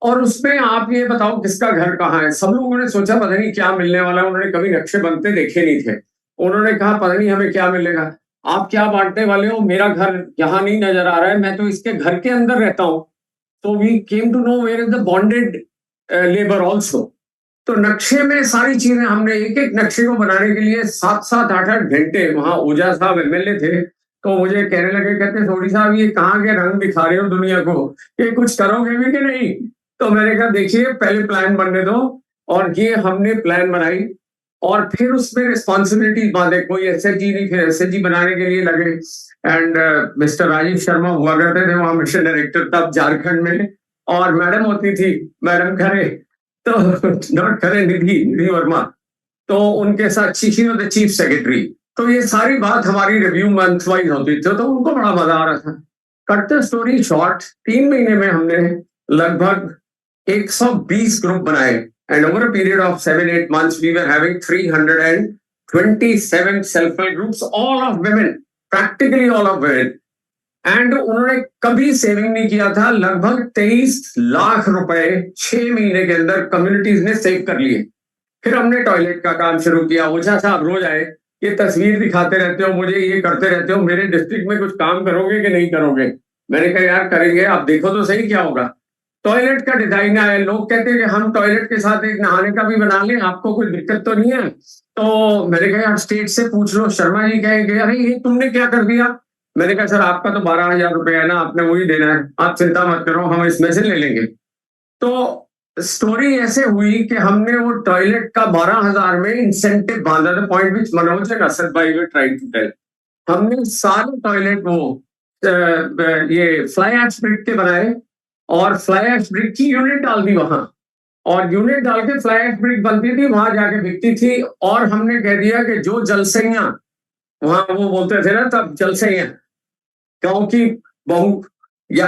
और उसमें आप ये बताओ किसका घर कहाँ है। सब लोगों ने सोचा पता नहीं क्या मिलने वाला है, उन्होंने कभी नक्शे बनते देखे नहीं थे। उन्होंने कहा पता नहीं हमें क्या मिलेगा, आप क्या बांटने वाले हो, मेरा घर यहाँ नहीं नजर आ रहा है, मैं तो इसके घर के अंदर रहता हूँ। तो we came to know where is the bonded labour also. तो नक्शे में सारी चीजें हमने एक एक नक्शे को बनाने के लिए 7-7, 8-8 घंटे, वहां ओझा साहब एमएलए थे तो मुझे कहने लगे, कहते सोडी साहब ये कहाँ के रंग दिखा रहे हो दुनिया को, ये कुछ करोगे भी कि नहीं। तो मैंने कहा देखिए पहले प्लान बनने दो, और ये हमने प्लान बनाई और फिर उसमें रिस्पॉन्सिबिलिटी बांधे। कोई एसएचजी नहीं, फिर एसएचजी बनाने के लिए लगे। एंड मिस्टर राजीव शर्मा हुआ करते थे वहां मिशन डायरेक्टर तब झारखंड में, और मैडम होती थी, मैडम खरे, तो नॉट खरे, निधि वर्मा, तो उनके साथ चीफ सेक्रेटरी। तो ये सारी बात हमारी रिव्यू मंथ वाइज होती थी, तो उनको बड़ा मजा आ रहा था। कट द स्टोरी शॉर्ट, 3 महीने में हमने लगभग 120 ग्रुप बनाए, and over a period of 7-8 months we were having 327 self-help groups, all of women, practically all of women। And उन्होंने कभी सेविंग नहीं किया था, लगभग 23 लाख रुपए 6 महीने के अंदर कम्युनिटीज ने सेव कर लिए। फिर हमने टॉयलेट का काम शुरू किया। ओझा साहब रोज आए, ये तस्वीर दिखाते रहते हो मुझे, ये करते रहते हो, मेरे डिस्ट्रिक्ट में कुछ काम करोगे कि नहीं करोगे। मैंने कहा यार करेंगे, आप देखो तो सही क्या होगा। टॉयलेट का डिजाइन आया, लोग कहते हैं कि हम टॉयलेट के साथ एक नहाने का भी बना लें, आपको कोई दिक्कत तो नहीं है। तो मैंने कहा यार स्टेट से पूछ लो। शर्मा जी कहेंगे अरे ये तुमने क्या कर दिया। मैंने कहा सर आपका तो 12,000 रुपए है ना, आपने वही देना है, आप चिंता मत करो, हम इसमें से ले लेंगे। तो स्टोरी ऐसे हुई कि हमने वो टॉयलेट का 12,000 में इंसेंटिव बांधा था, point which Manoj and Asad भाई वर ट्राइंग टू टेल। हमने सारे टॉयलेट वो ये फ्लाई एश ब्रिक के बनाए और फ्लाई एश ब्रिक की यूनिट डाल दी वहां, और यूनिट डाल के फ्लाई एश ब्रिक बनती थी, वहां जाके बिकती थी। और हमने कह दिया कि जो जलसैया, वहां वो बोलते थे ना तब जलसैया, गांव की बहू या,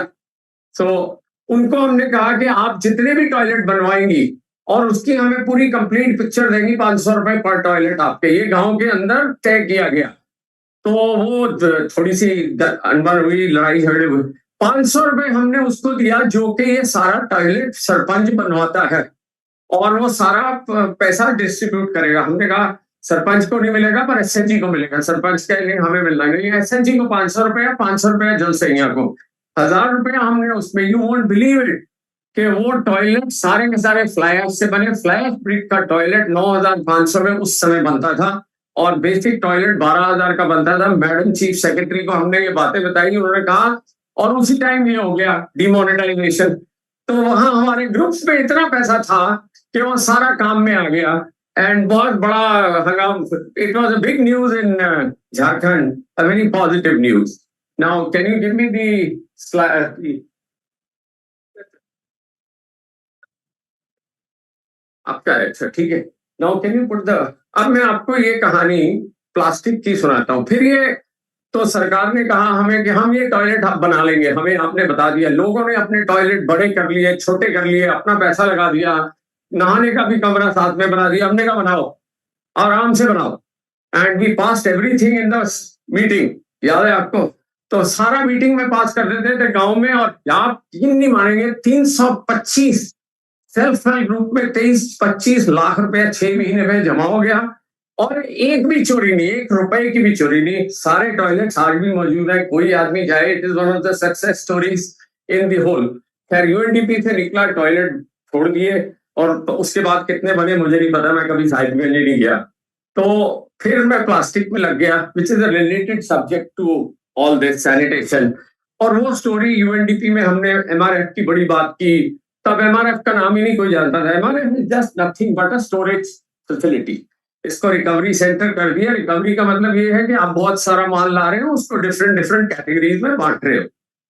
तो उनको हमने कहा कि आप जितने भी टॉयलेट बनवाएंगी और उसकी हमें पूरी कंप्लीट पिक्चर देंगी, 500 रुपए पर टॉयलेट आपके, ये गांव के अंदर तय किया गया। तो वो थोड़ी सी अनबन हुई, लड़ाई झगड़े हुए। 500 रुपए हमने उसको दिया जो कि ये सारा टॉयलेट सरपंच बनवाता है और वो सारा पैसा डिस्ट्रीब्यूट करेगा। हमने कहा सरपंच को नहीं मिलेगा पर एसएचजी को मिलेगा। सरपंच कहेंगे हमें मिलना नहीं, एसएचजी को 500 रुपया, 500 रुपया जलसैया को, 1,000 रुपया हमने उसमें। यू वोंट बिलीव इट कि वो टॉयलेट सारे के सारे फ्लाई एश से बने। फ्लाई एश ब्रिक का टॉयलेट 9,500 में उस समय बनता था और बेसिक टॉयलेट 12,000 का बनता था। मैडम चीफ सेक्रेटरी को हमने ये बातें बताई, उन्होंने कहा, और उसी टाइम ये हो गया डिमोनेटाइजेशन। तो वहां हमारे ग्रुप्स में इतना पैसा था कि वो सारा काम में आ गया एंड बहुत बड़ा हंगाम। It was a big news in Jharkhand, a very positive news. Now can you give me the slide, आपका है, अच्छा ठीक है। Now can you put the, अब मैं आपको ये कहानी प्लास्टिक की सुनाता हूँ। फिर ये तो सरकार ने कहा हमें कि हम ये टॉयलेट बना लेंगे, हमें आपने बता दिया। लोगों ने अपने टॉयलेट बड़े कर लिए, छोटे कर लिए, अपना पैसा लगा दिया, नहाने का भी कमरा साथ में बना दिया। हमने कहा बनाओ, आराम से बनाओ। And we passed everything in the meeting, याद है आपको। तो सारा मीटिंग में पास कर देते थे गांव में, और आप यकीन नहीं मानेंगे 325 सेल्फ हेल्प ग्रुप में 23-25 लाख रुपया 6 महीने में जमा हो गया। और एक भी चोरी नहीं, 1 रुपए की भी चोरी नहीं। सारे टॉयलेट्स आज भी मौजूद है, कोई आदमी जाए, it is one of the success stories in the whole. खैर यूएनडीपी से निकला, टॉयलेट छोड़ दिए और तो उसके बाद कितने बने मुझे नहीं पता, मैं कभी साहिबगंज नहीं गया। तो फिर मैं प्लास्टिक में लग गया, which is a related subject to all this sanitation. और वो स्टोरी यूएनडीपी में हमने एमआरएफ की बड़ी बात की, तब एमआरएफ का नाम ही नहीं कोई जानता था। MRF is just nothing but a storage facility. इसको रिकवरी सेंटर कर दिया। रिकवरी का मतलब ये है कि आप बहुत सारा माल ला रहे हो, उसको डिफरेंट डिफरेंट कैटेगरीज में बांट रहे हो।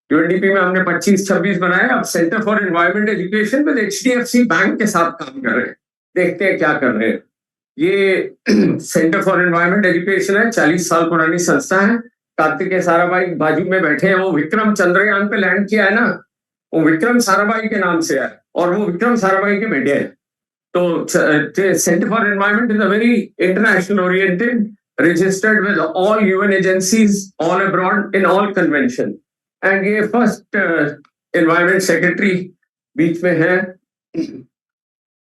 यूएनडीपी में हमने 25-26 बनाए। अब centre for environment education with HDFC bank के साथ काम कर रहे हैं, देखते हैं क्या कर रहे हैं। ये सेंटर फॉर एनवायरमेंट एजुकेशन है, 40 साल पुरानी संस्था है। कार्तिकेय साराभाई बाजू में बैठे हैं, वो विक्रम चंद्रयान पे लैंड किया है ना, वो विक्रम साराभाई के नाम से है, और वो विक्रम साराभाई के बेटे हैं। तो centre for environment is a very international oriented, registered with all UN agencies all abroad in all convention, and ये फर्स्ट एनवायरमेंट सेक्रेटरी बीच में है।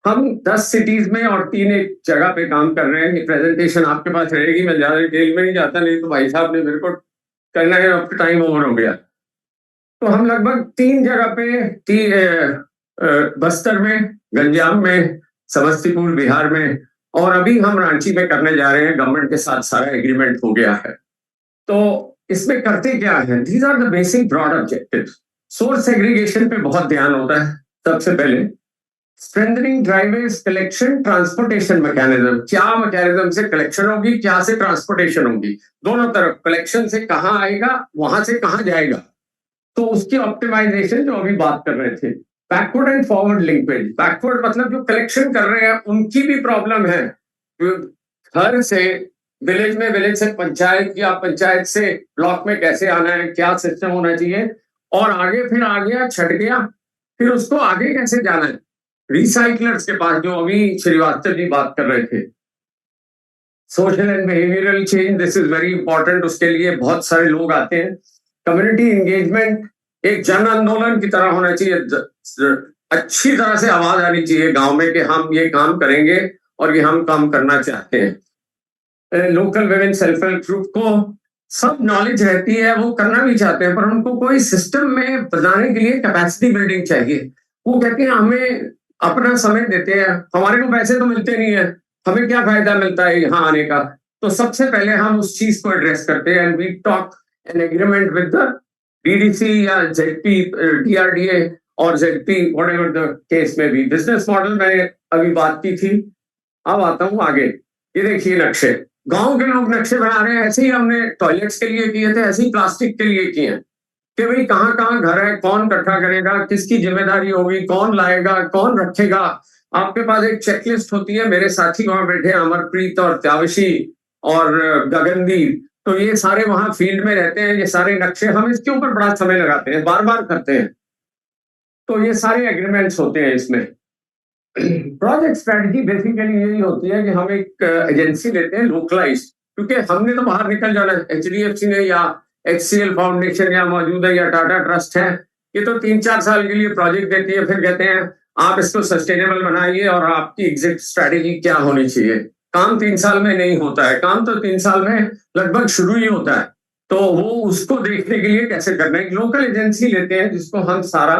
हम 10 सिटीज में और 3 एक जगह पे काम कर रहे हैं। ये प्रेजेंटेशन आपके पास रहेगी, मैं ज्यादा डिटेल में नहीं जाता, नहीं तो भाई साहब ने मेरे को करना है, अब टाइम ओवर हो गया। तो हम लगभग 3 जगह पे बस्तर में, गंजाम में, समस्तीपुर बिहार में, और अभी हम रांची में करने जा रहे हैं। गवर्नमेंट के साथ सारा एग्रीमेंट हो गया है। तो इसमें करते क्या है, these are the basic broad objectives. Source segregation पे बहुत ध्यान होता है। सबसे पहले strengthening driveways collection transportation mechanism, क्या मैकेनिज्म से कलेक्शन होगी, क्या से ट्रांसपोर्टेशन होगी, दोनों तरफ। कलेक्शन से कहाँ आएगा, वहां से कहाँ जाएगा, तो उसकी ऑप्टिमाइजेशन जो अभी बात कर रहे थे। Backward and forward linkage. Backward मतलब जो कलेक्शन कर रहे हैं उनकी भी प्रॉब्लम है, घर से विलेज में, विलेज से पंचायत, या पंचायत से ब्लॉक में कैसे आना है, क्या सिस्टम होना चाहिए, और आगे फिर आ गया, छट गया, फिर उसको आगे कैसे जाना है रिसाइकलर्स के पास, जो अभी श्रीवास्तव जी बात कर रहे थे। Social and behavioural change, this is very important. उसके लिए बहुत सारे लोग आते हैं। कम्युनिटी एंगेजमेंट एक जन आंदोलन की तरह होना चाहिए। अच्छी तरह से आवाज आनी चाहिए गांव में कि हम ये काम करेंगे और ये हम काम करना चाहते हैं। Local women self help group को सब नॉलेज रहती है, वो करना भी चाहते हैं, पर उनको कोई सिस्टम में बनाने के लिए कैपेसिटी बिल्डिंग चाहिए। वो कहते हैं हमें अपना समय देते हैं, हमारे को पैसे तो मिलते नहीं है, हमें क्या फायदा मिलता है यहाँ आने का। तो सबसे पहले हम उस चीज को एड्रेस करते हैं, and we talk an agreement with the DDC या जेडपी, डीआरडीए और जेडपी, व्हाटएवर द केस में भी। बिजनेस मॉडल मैंने अभी बात की थी। अब आता हूँ आगे। ये देखिए नक्शे, गांव के लोग नक्शे बना रहे हैं। ऐसे ही हमने टॉयलेट्स के लिए किए थे, ऐसे ही प्लास्टिक के लिए किए हैं कि भाई कहाँ कहाँ घर है, कौन इकट्ठा करेगा, किसकी जिम्मेदारी होगी, कौन लाएगा, कौन रखेगा। आपके पास एक चेकलिस्ट होती है। मेरे साथी वहां बैठे हैं, अमरप्रीत और त्यावशी और गगनदीप, तो ये सारे वहां फील्ड में रहते हैं। ये सारे नक्शे हम इसके ऊपर बड़ा समय लगाते हैं, बार बार करते हैं। तो ये सारे एग्रीमेंट्स होते हैं इसमें। प्रोजेक्ट स्ट्रेटजी बेसिकली यही होती है कि हम एक एजेंसी लेते हैं लोकलाइज्ड, क्योंकि हमने तो बाहर निकल जाना है। एचडीएफसी ने या एचसीएल फाउंडेशन या मौजूदा या टाटा ट्रस्ट है, ये तो 3-4 साल के लिए प्रोजेक्ट देती है, फिर कहते हैं आप इसको सस्टेनेबल बनाइए और आपकी एग्जिट स्ट्रेटेजी क्या होनी चाहिए। काम 3 साल में नहीं होता है, काम तो 3 साल में लगभग शुरू ही होता है। तो वो उसको देखने के लिए कैसे करना है, लोकल एजेंसी लेते हैं जिसको हम सारा,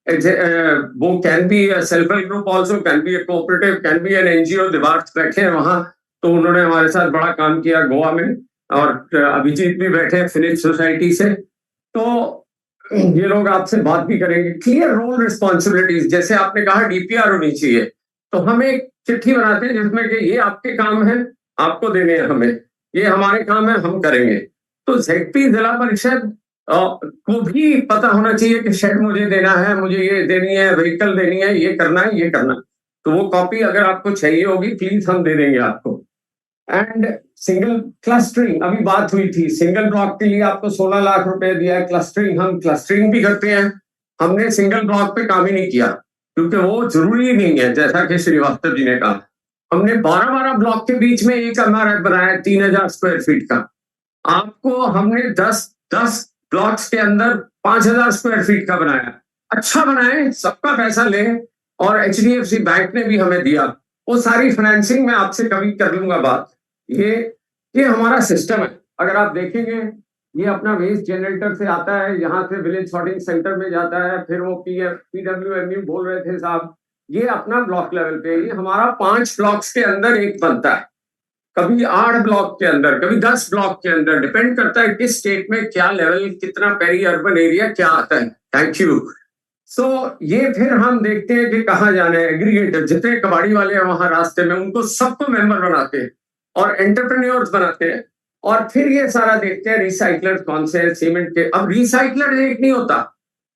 वो can be self help group also, can be cooperative, can be an NGO, दिवार्थ रखे हैं वहां। तो उन्होंने हमारे साथ बड़ा काम किया गोवा में, और अभिजीत भी बैठे हैं फिनिश सोसाइटी से। तो ये लोग आपसे बात भी करेंगे। क्लियर रोल रिस्पॉन्सिबिलिटीज, जैसे आपने कहा डीपीआर होनी चाहिए, तो हम एक चिट्ठी बनाते हैं जिसमें कि ये आपके काम है, आपको देने हैं हमें, ये हमारे काम है, हम करेंगे। तो जेडपी जिला परिषद को भी पता होना चाहिए कि शेड मुझे देना है, मुझे ये देनी है, व्हीकल देनी है, ये करना है, ये करना। तो वो कॉपी अगर आपको चाहिए होगी प्लीज हम दे देंगे आपको। एंड सिंगल क्लस्टरिंग, अभी बात हुई थी, सिंगल ब्लॉक के लिए आपको 16 लाख रुपए दिया है। क्लस्टरिंग, हम क्लस्टरिंग भी करते हैं। हमने सिंगल ब्लॉक पे काम ही नहीं किया क्योंकि वो जरूरी नहीं है, जैसा कि श्रीवास्तव जी ने कहा। हमने 12-12 ब्लॉक के बीच में एक इमारत बनाया 3000 स्क्वायर फीट का। आपको हमने 10 ब्लॉक्स के अंदर 5000 स्क्वायर फीट का बनाया। अच्छा बनाए, सबका पैसा ले, और एचडीएफसी बैंक ने भी हमें दिया। वो सारी फाइनेंसिंग मैं आपसे कभी कर लूंगा बात। ये हमारा सिस्टम है। अगर आप देखेंगे, ये अपना वेस्ट जनरेटर से आता है, यहाँ से विलेज सॉर्टिंग सेंटर में जाता है, फिर वो पीडब्ल्यूएमयू बोल रहे थे साहब, ये अपना ब्लॉक लेवल पे, ये हमारा 5 ब्लॉक्स के अंदर एक बनता है, कभी 8 ब्लॉक के अंदर, कभी 10 ब्लॉक के अंदर, डिपेंड करता है किस स्टेट में क्या लेवल, कितना पेरी अर्बन एरिया क्या आता है। Thank you. सो ये फिर हम देखते हैं कि कहाँ जाना है। एग्रीगेटर जितने कबाड़ी वाले हैं वहां रास्ते में, उनको सबको मेंबर बनाते हैं और एंटरप्रेन्योर्स बनाते हैं, और फिर ये सारा देखते हैं रिसाइकलर कौन से सीमेंट के। अब रिसाइकलर एक नहीं होता,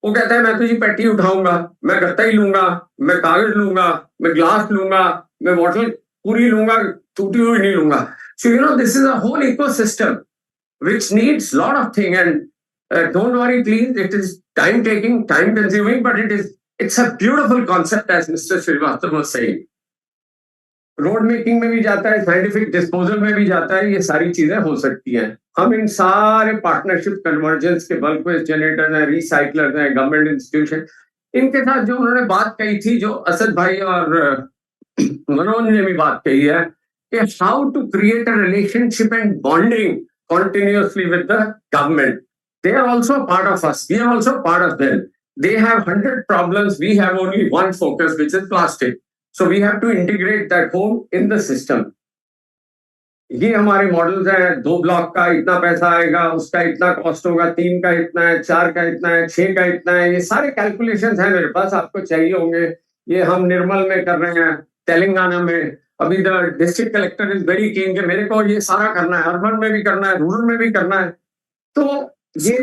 वो कहता है मैं तुझी पेटी उठाऊंगा, मैं गत्ता ही लूंगा, मैं कागज लूंगा, मैं ग्लास लूंगा, मैं बॉटल पूरी लूंगा, टूटी हुई नहीं लूंगा। So you know this is a whole ecosystem which needs lot of thing, and don't worry please, it is time taking, time consuming, but it's a beautiful concept, as Mr. Srivastava was saying. Road making में भी जाता है, scientific disposal में भी जाता है, ये सारी चीजें हो सकती हैं। हम इन सारे पार्टनरशिप, कन्वर्जेंस के बल्क वेस्ट जनरेटर्स हैं, रिसाइकलर्स हैं, गवर्नमेंट इंस्टीट्यूशन, इनके साथ जो उन्होंने बात कही थी, जो असद भाई और मनोज ने भी बात कही है कि how to create a relationship and bonding continuously with the government. They are also part of us. We are also part of them. They have 100 problems. We have only one focus, which is plastic. So we have to integrate that whole in the system. ये हमारे models हैं, 2 block का इतना पैसा आएगा, उसका इतना cost होगा, 3 का इतना है, 4 का इतना है, 6 का इतना है, ये सारे कैलकुलेशंस हैं मेरे पास, आपको चाहिए होंगे। ये हम निर्मल में कर रहे हैं, तेलंगाना में अभी the district collector is very keen कि मेरे को ये सारा करना है, अर्बन में भी करना है, रूरल में भी करना है। तो ये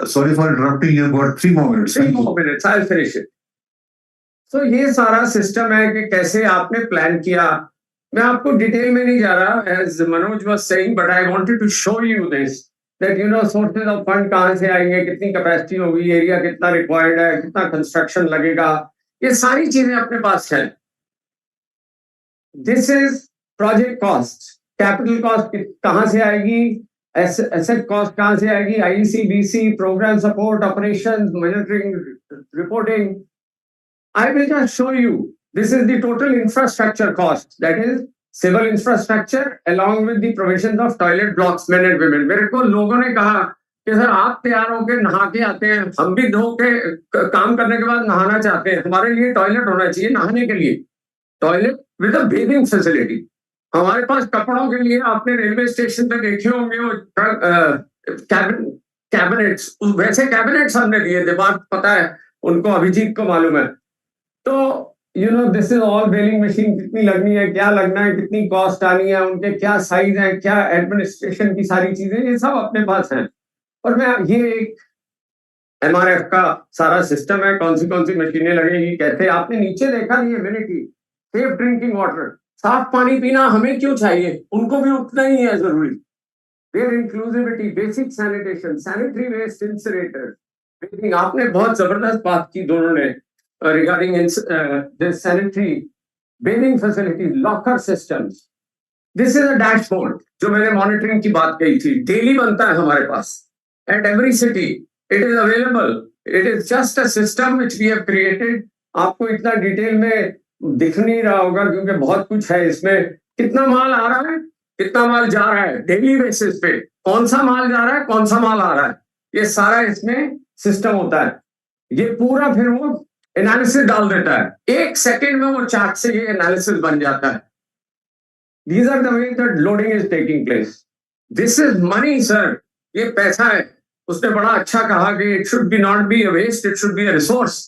sorry for interrupting you, but 3 more minutes. 3 more minutes, I'll finish it. तो ये सारा सिस्टम है कि कैसे आपने प्लान किया। मैं आपको डिटेल में नहीं जा रहा, as Manoj was saying, but I wanted to show you this, that you know sources of fund कहाँ से आएंगे, कितनी कैपेसिटी होगी, एरिया कितना रिक्वायर्ड है, कितना कंस्ट्रक्शन लगेगा, ये सारी चीजें अपने पास है। This is project cost, capital cost कहाँ से आएगी, एसेट कॉस्ट कहाँ से आएगी, IC, BC, program support, operations, monitoring, reporting. I will just show you. This is the total infrastructure cost. That is civil infrastructure along with the provision of toilet blocks, men and women. मेरे को लोगों ने कहा कि sir आप तैयार होके नहा के आते हैं, हम भी धो के काम करने के बाद नहाना चाहते हैं, हमारे लिए टॉयलेट होना चाहिए नहाने के लिए, toilet with a basin facility. हमारे पास कपड़ों के लिए आपने रेलवे स्टेशन पे देखे होंगे वो कैबिनेट्स, वैसे कैबिनेट्स हमने दिए थे, बात पता है उनको, अभिजीत को मालूम है। तो you know this is all baling machine, कितनी लगनी है, क्या लगना है, कितनी कॉस्ट आनी है, उनके क्या साइज है, क्या एडमिनिस्ट्रेशन की सारी चीजें, ये सब अपने पास है। और मैं ये एक एमआरएफ का सारा सिस्टम है, कौन सी मशीनें लगेगी, कैसे। आपने नीचे देखा नहीं है मिनिटी, सेफ ड्रिंकिंग वाटर, साफ पानी पीना हमें क्यों चाहिए, उनको भी उतना ही है जरूरी। There inclusivity, basic sanitation, sanitary waste incinerator. आपने बहुत जबरदस्त बात की दोनों ने regarding the sanitary bathing facilities, locker systems. This is a dashboard जो मैंने monitoring की बात कही थी, daily बनता है हमारे पास at every city. It is available. It is just a system which we have created. आपको इतना डिटेल में दिख नहीं रहा होगा क्योंकि बहुत कुछ है इसमें। कितना माल आ रहा है, कितना माल जा रहा है, डेली बेसिस पे कौन सा माल जा रहा है, कौन सा माल आ रहा है, ये सारा इसमें सिस्टम होता है। ये पूरा फिर वो एनालिसिस डाल देता है, 1 सेकेंड में वो चार्ट से ये एनालिसिस बन जाता है। These are the way that loading is taking place. This is money, sir. ये पैसा है। उसने बड़ा अच्छा कहा कि it should be not be a waste, it should be a resource.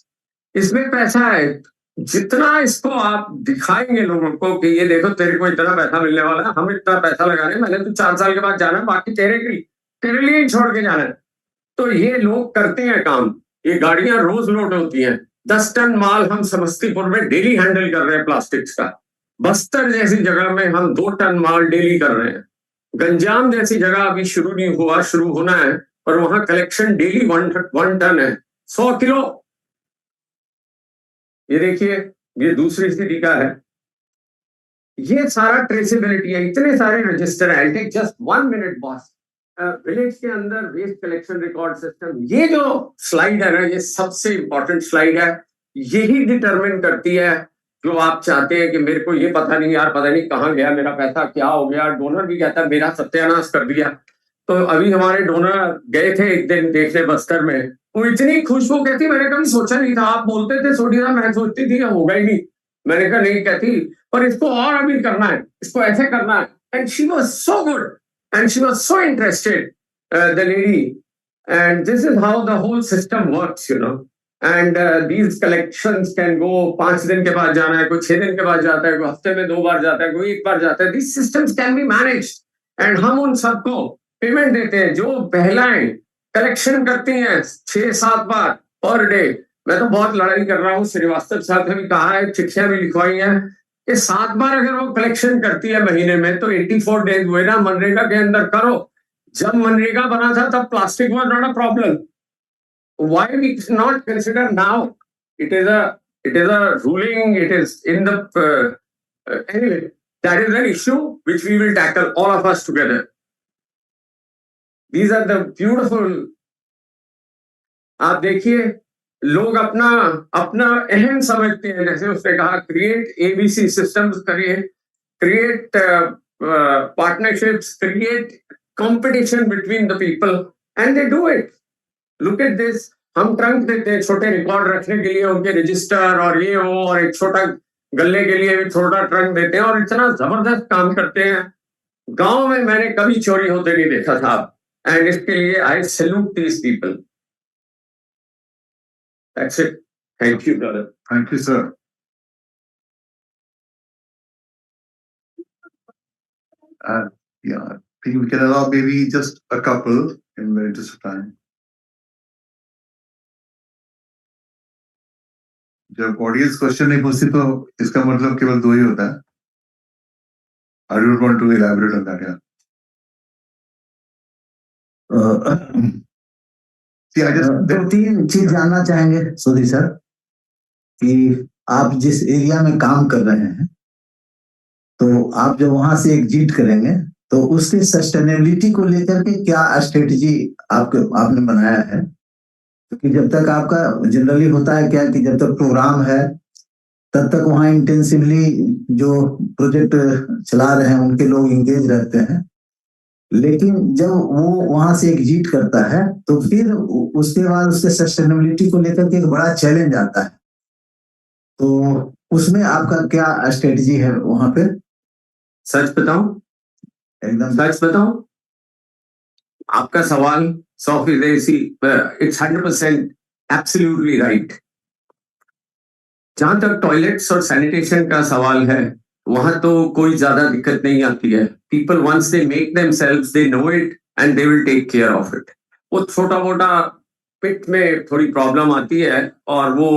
इसमें पैसा है। जितना इसको आप दिखाएंगे लोगों को कि ये देखो तेरे को इतना पैसा मिलने वाला है, हम इतना पैसा लगा रहे हैं, मैंने तो 4 साल के बाद जाना है, बाकी तेरे लिए ही छोड़ के जाना है। तो ये लोग करते हैं काम, ये गाड़ियां रोज लोड होती हैं। 10 टन माल हम समस्तीपुर में डेली हैंडल कर रहे हैं प्लास्टिक्स का। बस्तर जैसी जगह में हम 2 टन माल डेली कर रहे हैं। गंजाम जैसी जगह अभी शुरू नहीं हुआ, शुरू होना है, और वहां कलेक्शन डेली 1 टन है, 100 किलो। ये देखिए, ये दूसरी सिटी का है। ये सारा ट्रेसेबिलिटी है, इतने सारे रजिस्टर है। Take just 1 minute boss. Village के अंदर वेस्ट कलेक्शन रिकॉर्ड सिस्टम, ये जो स्लाइड है ना, ये सबसे इंपॉर्टेंट स्लाइड है। यही डिटरमिन करती है जो आप चाहते हैं कि मेरे को ये पता नहीं यार, पता नहीं कहाँ गया मेरा पैसा, क्या हो गया। डोनर भी कहता है मेरा सत्यानाश कर दिया। तो अभी हमारे डोनर गए थे एक दिन देखने बस्तर में, वो इतनी खुश, वो कहती मैंने कभी सोचा नहीं था। आप बोलते थे सोडी साहब, मैं सोचती थी होगा ही नहीं, मैंने कहा नहीं कहती, पर इसको और अभी करना है, इसको ऐसे करना है. And she was so good and she was so interested, the lady. And this is how the whole system works, you know. And these collections can go 5 दिन के बाद जाना है, कोई 6 दिन के बाद जाता है, कोई हफ्ते में 2 बार जाता है, कोई 1 बार जाता है. These systems can be managed. And हम उन सबको पेमेंट देते हैं. जो महिलाएं कलेक्शन करती हैं 6-7 बार पर डे. मैं तो बहुत लड़ाई कर रहा हूँ, श्रीवास्तव साहब ने भी कहा है, चिट्ठियां भी लिखवाई हैं कि 7 बार अगर वो कलेक्शन करती है महीने में तो 84 डेज हुए ना, मनरेगा के अंदर करो. जब मनरेगा बना था तब plastic was not a problem. Why we not consider now? It is a ruling. It is in the anyway. That is an issue which we will tackle all of us together. These are the beautiful. आप देखिए लोग अपना अपना अहम समझते हैं. जैसे उसने कहा create ABC systems, create partnerships, create competition between the people, and they do it. Look at this. हम ट्रंक देते हैं छोटे रिकॉर्ड रखने के लिए, उनके रजिस्टर और ये वो, और एक छोटा गले के लिए भी छोटा ट्रंक देते हैं, और इतना जबरदस्त काम करते हैं. गांव में मैंने कभी चोरी होते नहीं देखा साहब. एंड इसके लिए I salute these people. That's it. Thank you brother. Thank you, sir. Yeah, I think we can allow maybe just a couple in the interest of time. जब ऑडियंस क्वेश्चन नहीं पूछती तो इसका मतलब केवल 2 ही होता है. I don't want to elaborate on that. Yeah. See, I just 2-3 चीज जानना चाहेंगे सोधी सर, कि आप जिस एरिया में काम कर रहे हैं, तो आप जब वहां से एग्जिट करेंगे तो उसके सस्टेनेबिलिटी को लेकर के क्या स्ट्रेटजी आपने बनाया है? क्योंकि जब तक आपका जनरली होता है क्या कि जब तक प्रोग्राम है तब तक वहाँ इंटेंसिवली जो प्रोजेक्ट चला रहे हैं उनके लोग इंगेज रहते हैं, लेकिन जब वो वहां से एग्जिट करता है तो फिर उसके बाद उसके सस्टेनेबिलिटी को लेकर के एक बड़ा चैलेंज आता है. तो उसमें आपका क्या स्ट्रेटजी है वहां पे? सच बताऊं, एकदम सच बताऊं, आपका सवाल 100% इट्स 100% एब्सोल्युटली राइट. जहां तक टॉयलेट्स और सैनिटेशन का सवाल है, वहां तो कोई ज्यादा दिक्कत नहीं आती है. People once they make themselves, they know it and they will take care of it. वो छोटा मोटा पिट में थोड़ी प्रॉब्लम आती है और वो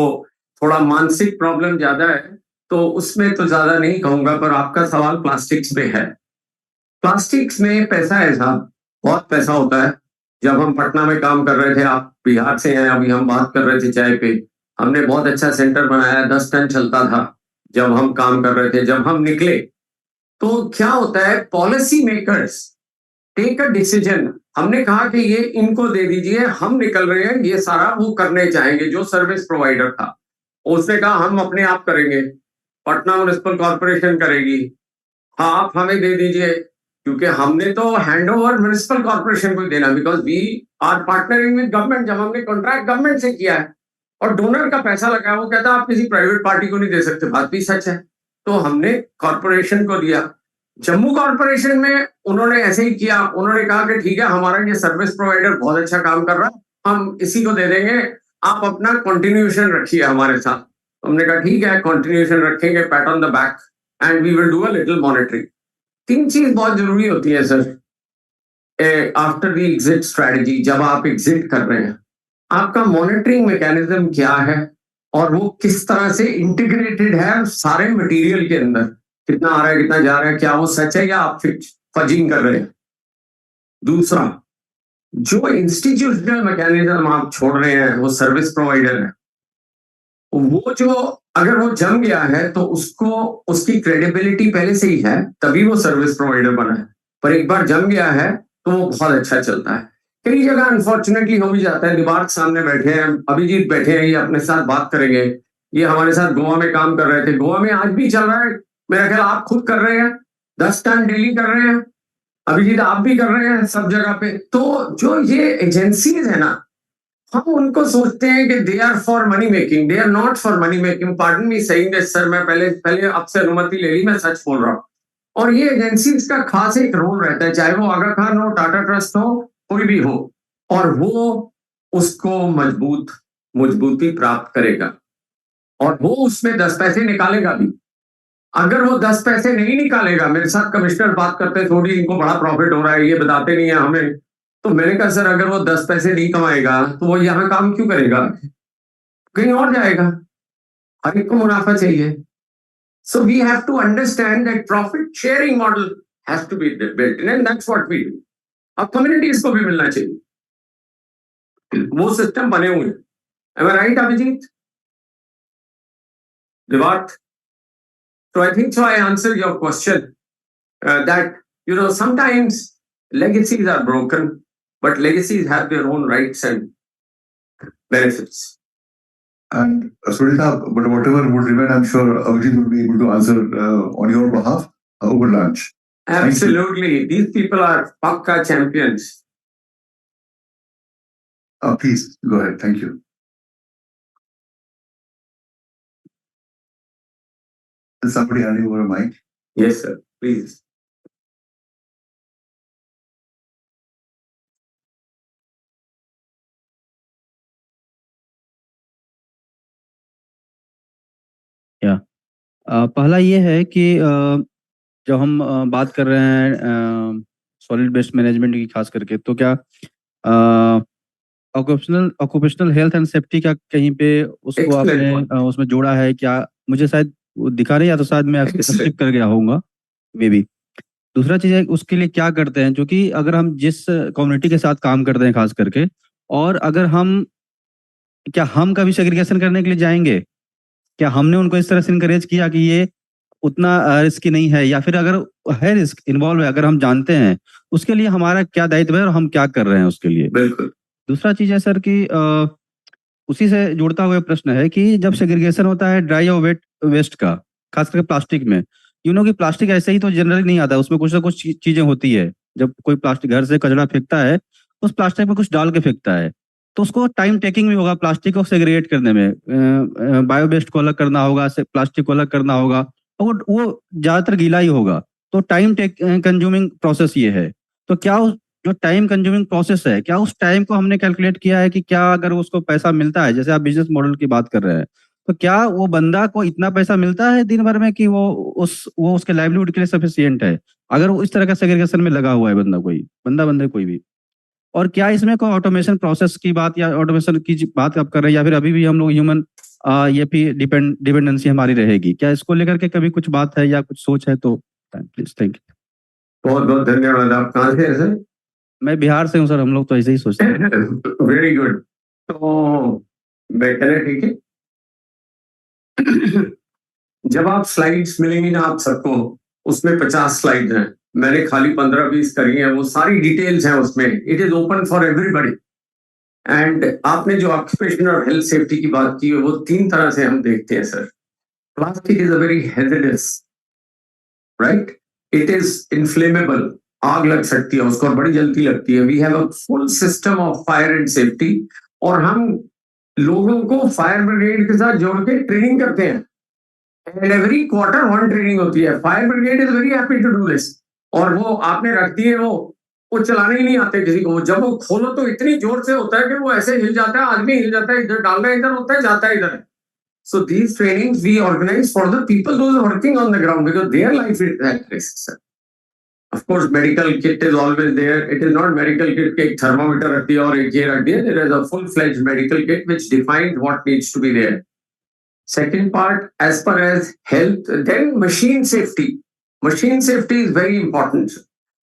थोड़ा मानसिक प्रॉब्लम ज्यादा है, तो उसमें तो ज्यादा नहीं कहूंगा. पर आपका सवाल प्लास्टिक्स पे है. प्लास्टिक्स में पैसा है साहब, बहुत पैसा होता है. जब हम पटना में काम कर रहे थे, आप बिहार से हैं, अभी हम बात कर रहे थे चाय पे, हमने बहुत अच्छा सेंटर बनाया, 10 टन चलता था जब हम काम कर रहे थे. जब हम निकले तो क्या होता है, policy makers take a decision. हमने कहा कि ये इनको दे दीजिए, हम निकल रहे हैं, ये सारा वो करने चाहेंगे जो सर्विस प्रोवाइडर था. उसने कहा हम अपने आप करेंगे, पटना म्युनिसिपल कॉर्पोरेशन करेगी. हाँ आप हमें दे दीजिए, क्योंकि हमने तो हैंड ओवर म्युनिसिपल कॉर्पोरेशन को देना, because we are partnering with government. जब हमने कॉन्ट्रैक्ट गवर्नमेंट से किया है और डोनर का पैसा लगा, वो कहता आप किसी प्राइवेट पार्टी को नहीं दे सकते. बात भी सच है. तो हमने कॉर्पोरेशन को दिया. जम्मू कॉर्पोरेशन में उन्होंने ऐसे ही किया. उन्होंने कहा कि ठीक है, हमारा ये सर्विस प्रोवाइडर बहुत अच्छा काम कर रहा है, हम इसी को दे देंगे, आप अपना कंटिन्यूएशन रखिए हमारे साथ. हमने कहा ठीक है, कंटिन्यूएशन रखेंगे, pat on the back, and we will do a little monitoring. 3 चीज बहुत जरूरी होती है sir after the exit strategy. जब आप एग्जिट कर रहे हैं, आपका मॉनिटरिंग मैकेनिज्म क्या है और वो किस तरह से इंटीग्रेटेड है सारे मटेरियल के अंदर, कितना आ रहा है, कितना जा रहा है, क्या वो सच है या आप फजिंग कर रहे हैं. दूसरा, जो इंस्टीट्यूशनल मैकेनिज्म आप छोड़ रहे हैं वो सर्विस प्रोवाइडर है, वो जो अगर वो जम गया है तो उसको उसकी क्रेडिबिलिटी पहले से ही है, तभी वो सर्विस प्रोवाइडर बना है. पर एक बार जम गया है तो वो बहुत अच्छा चलता है. कई जगह अनफॉर्चुनेटली हो भी जाता है. दिमाग सामने बैठे हैं, अभिजीत बैठे हैं, ये अपने साथ बात करेंगे. ये हमारे साथ गोवा में काम कर रहे थे, गोवा में आज भी चल रहा है. मेरा ख्याल आप खुद कर रहे हैं, 10 टन डेली कर रहे हैं, अभिजीत आप भी कर रहे हैं सब जगह पे. तो जो ये एजेंसीज है ना, हम उनको सोचते हैं कि they are for money making, they are not for money making. Pardon me saying this sir, मैं पहले आपसे अनुमति ले ली, मैं सच बोल रहा हूँ। और ये एजेंसीज का खास एक रोल रहता है, चाहे वो आगा खान हो, टाटा ट्रस्ट हो, कोई भी हो, और वो उसको मजबूती प्राप्त करेगा और वो उसमें 10 पैसे निकालेगा भी। अगर वो 10 पैसे नहीं निकालेगा, मेरे साथ कमिश्नर बात करते थोड़ी, इनको बड़ा प्रॉफिट हो रहा है, ये बताते नहीं है हमें, तो मैंने कहा सर अगर वो 10 पैसे नहीं कमाएगा तो वो यहाँ काम क्यों करेगा, कहीं और जाएगा। हर एक को मुनाफा चाहिए। So we have to understand that profit sharing model has to be built in, and that's what we do. अब communities को भी मिलना चाहिए, वो सिस्टम बने हुए हैं। Am I right, Abhijit? Devat? So I think so I answered your question that sometimes legacies are broken, but legacies have their own rights and benefits. And Sodhi, but whatever would remain, I'm sure Abhijit will be able to answer on your behalf over lunch. Absolutely. These people are Pakka champions. Please go ahead. Thank you. Is somebody handing over a mic? Yes, sir. Please. पहला ये है कि जब हम बात कर रहे हैं सॉलिड वेस्ट मैनेजमेंट की खास करके, तो क्या ऑक्यूपेशनल हेल्थ एंड सेफ्टी का कहीं पे उसको आपने उसमें जोड़ा है क्या? मुझे शायद दिखा नहीं, या तो शायद मैं स्किप कर गया होऊंगा मे बी। दूसरा चीज है उसके लिए क्या करते हैं, जो कि अगर हम जिस कम्युनिटी के साथ काम करते हैं खास करके, और अगर हम कभी सेग्रीगेशन करने के लिए जाएंगे, क्या हमने उनको इस तरह से इनकरेज किया कि ये उतना रिस्क नहीं है, या फिर अगर है रिस्क इन्वॉल्व है, अगर हम जानते हैं, उसके लिए हमारा क्या दायित्व है और हम क्या कर रहे हैं उसके लिए। बिल्कुल। दूसरा चीज है सर कि उसी से जुड़ता हुआ प्रश्न है कि जब सेग्रीगेशन होता है ड्राई और वेट वेस्ट का, खास करके प्लास्टिक में, कि प्लास्टिक ऐसे ही तो जनरली नहीं आता, उसमें कुछ ना कुछ चीजें होती है। जब कोई प्लास्टिक घर से कचरा फेंकता है, उस प्लास्टिक में कुछ डाल के फेंकता है, तो उसको टाइम टेकिंग भी होगा प्लास्टिक को सेग्रीगेट करने में। बायो वेस्ट को अलग करना होगा, प्लास्टिक को अलग करना होगा, और वो ज्यादातर गीला ही होगा, तो टाइम कंज्यूमिंग प्रोसेस ये है। तो क्या जो टाइम कंज्यूमिंग प्रोसेस है, क्या उस टाइम को हमने कैलकुलेट किया है कि क्या अगर उसको पैसा मिलता है, जैसे आप बिजनेस मॉडल की बात कर रहे हैं, तो क्या वो बंदा को इतना पैसा मिलता है दिन भर में कि वो उसके लाइवलीहुड के लिए सफिशिएंट है, अगर वो इस तरह का सेग्रीगेशन में लगा हुआ है बंदा कोई भी? और क्या इसमें कोई ऑटोमेशन प्रोसेस की बात या ऑटोमेशन की बात आप कर रहे हैं, या फिर अभी भी हम लोग ह्यूमन ये भी डिपेंडेंसी हमारी रहेगी? क्या इसको लेकर के कभी कुछ बात है या कुछ सोच है? तो प्लीज। Thank you. बहुत बहुत धन्यवाद। आप कहाँ से हैं सर? मैं बिहार से हूँ सर, हम लोग तो ऐसे ही सोचते हैं। Very good. तो बेटर है, ठीक है। जब आप स्लाइड्स मिलेंगी ना आप सबको, उसमें 50 स्लाइड्स हैं, मैंने खाली 15-20 करी हैं, वो सारी डिटेल्स हैं उसमें। It is open for everybody. And आपने जो ऑक्यूपेशन और हेल्थ सेफ्टी की बात की है, वो 3 तरह से हम देखते हैं sir. Plastic is a very hazardous, right? It is inflammable, आग लग सकती है उसको और बड़ी जल्दी लगती है। We have a full system of fire and safety, और हम लोगों को फायर ब्रिगेड के साथ जोड़ के ट्रेनिंग करते हैं। एंड एवरी क्वार्टर 1 ट्रेनिंग होती है। Fire brigade is very happy to do this. और वो आपने रख दी है, वो चलाने ही नहीं आते किसी को। जब वो खोलो तो इतनी जोर से होता है कि वो ऐसे हिल जाता है, आदमी हिल जाता है, इधर डालना इधर होता है, जाता है इधर। So these trainings we organize for the people who are working on the ground, because their life is at risk, sir. Of course, medical kit is always there. It is not medical kit के एक thermometer रख दिया और एक ये रख दिया. There is a full-fledged medical kit which defines what needs to be there. Second part, as far as health, then machine safety. Machine safety is very important.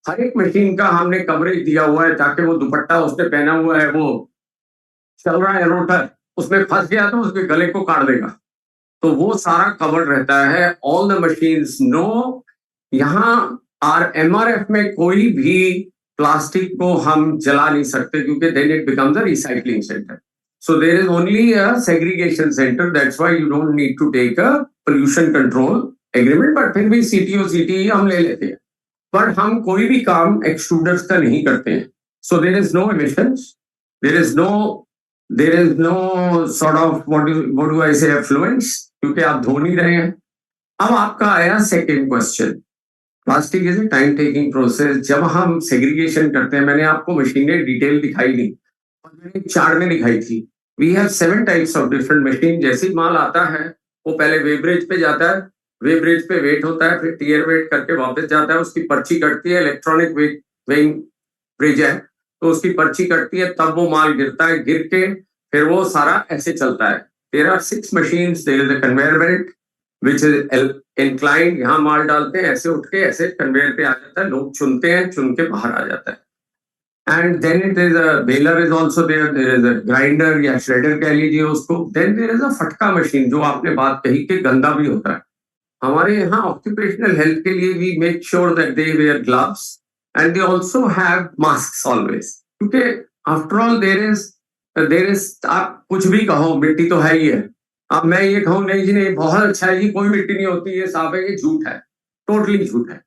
हर एक मशीन का हमने कवरेज दिया हुआ है, ताकि वो दुपट्टा उसने पहना हुआ है, वो चल रहा है रोटर, उसमें फंस गया तो उसके गले को काट देगा, तो वो सारा कवर रहता है। All the machines no. यहाँ MRF में कोई भी प्लास्टिक को हम जला नहीं सकते, क्योंकि then it becomes a recycling centre. So there is only a segregation center. That's why you don't need to take a pollution control agreement. But फिर भी CTE हम ले लेते हैं, पर हम कोई भी काम एक्सट्रूडर्स का नहीं करते हैं। So there is no emissions, there is no there is no sort of what do I say affluence, क्योंकि आप धो नहीं रहे हैं. अब आपका आया second question. Plastic is a time taking process. जब हम सेग्रीगेशन करते हैं, मैंने आपको मशीनें डिटेल दिखाई नहीं, मैंने चार्ट में दिखाई थी. We have 7 types of different machine. जैसे ही माल आता है वो पहले वेब्रेज पे जाता है, वेब्रेज पे वेट होता है, फिर टीयर वेट करके वापस जाता है, उसकी पर्ची कटती है, इलेक्ट्रॉनिक वेट वेइंग ब्रिज है, तो उसकी पर्ची कटती है, तब वो माल गिरता है, गिर के फिर वो सारा ऐसे चलता है. There are 6 machines. There is a conveyor belt which is inclined. यहाँ माल डालते हैं, ऐसे उठ के ऐसे कन्वेयर पे आ जाता है, लोग चुनते हैं, चुन के बाहर आ जाता है. And then it is a baler is also there. There is a grinder या shredder कह लीजिए उसको. Then there is a फटका मशीन, जो आपने बात कही कि गंदा भी होता है. हमारे यहाँ ऑक्यूपेशनल हेल्थ के लिए we make sure that they wear gloves and they also have masks always. क्योंकि after all there is आप कुछ भी कहो, मिट्टी तो है ही है. अब मैं ये कहूँ नहीं जी नहीं बहुत अच्छा है जी, कोई मिट्टी नहीं होती, ये साफ है, ये झूठ है, टोटली झूठ है.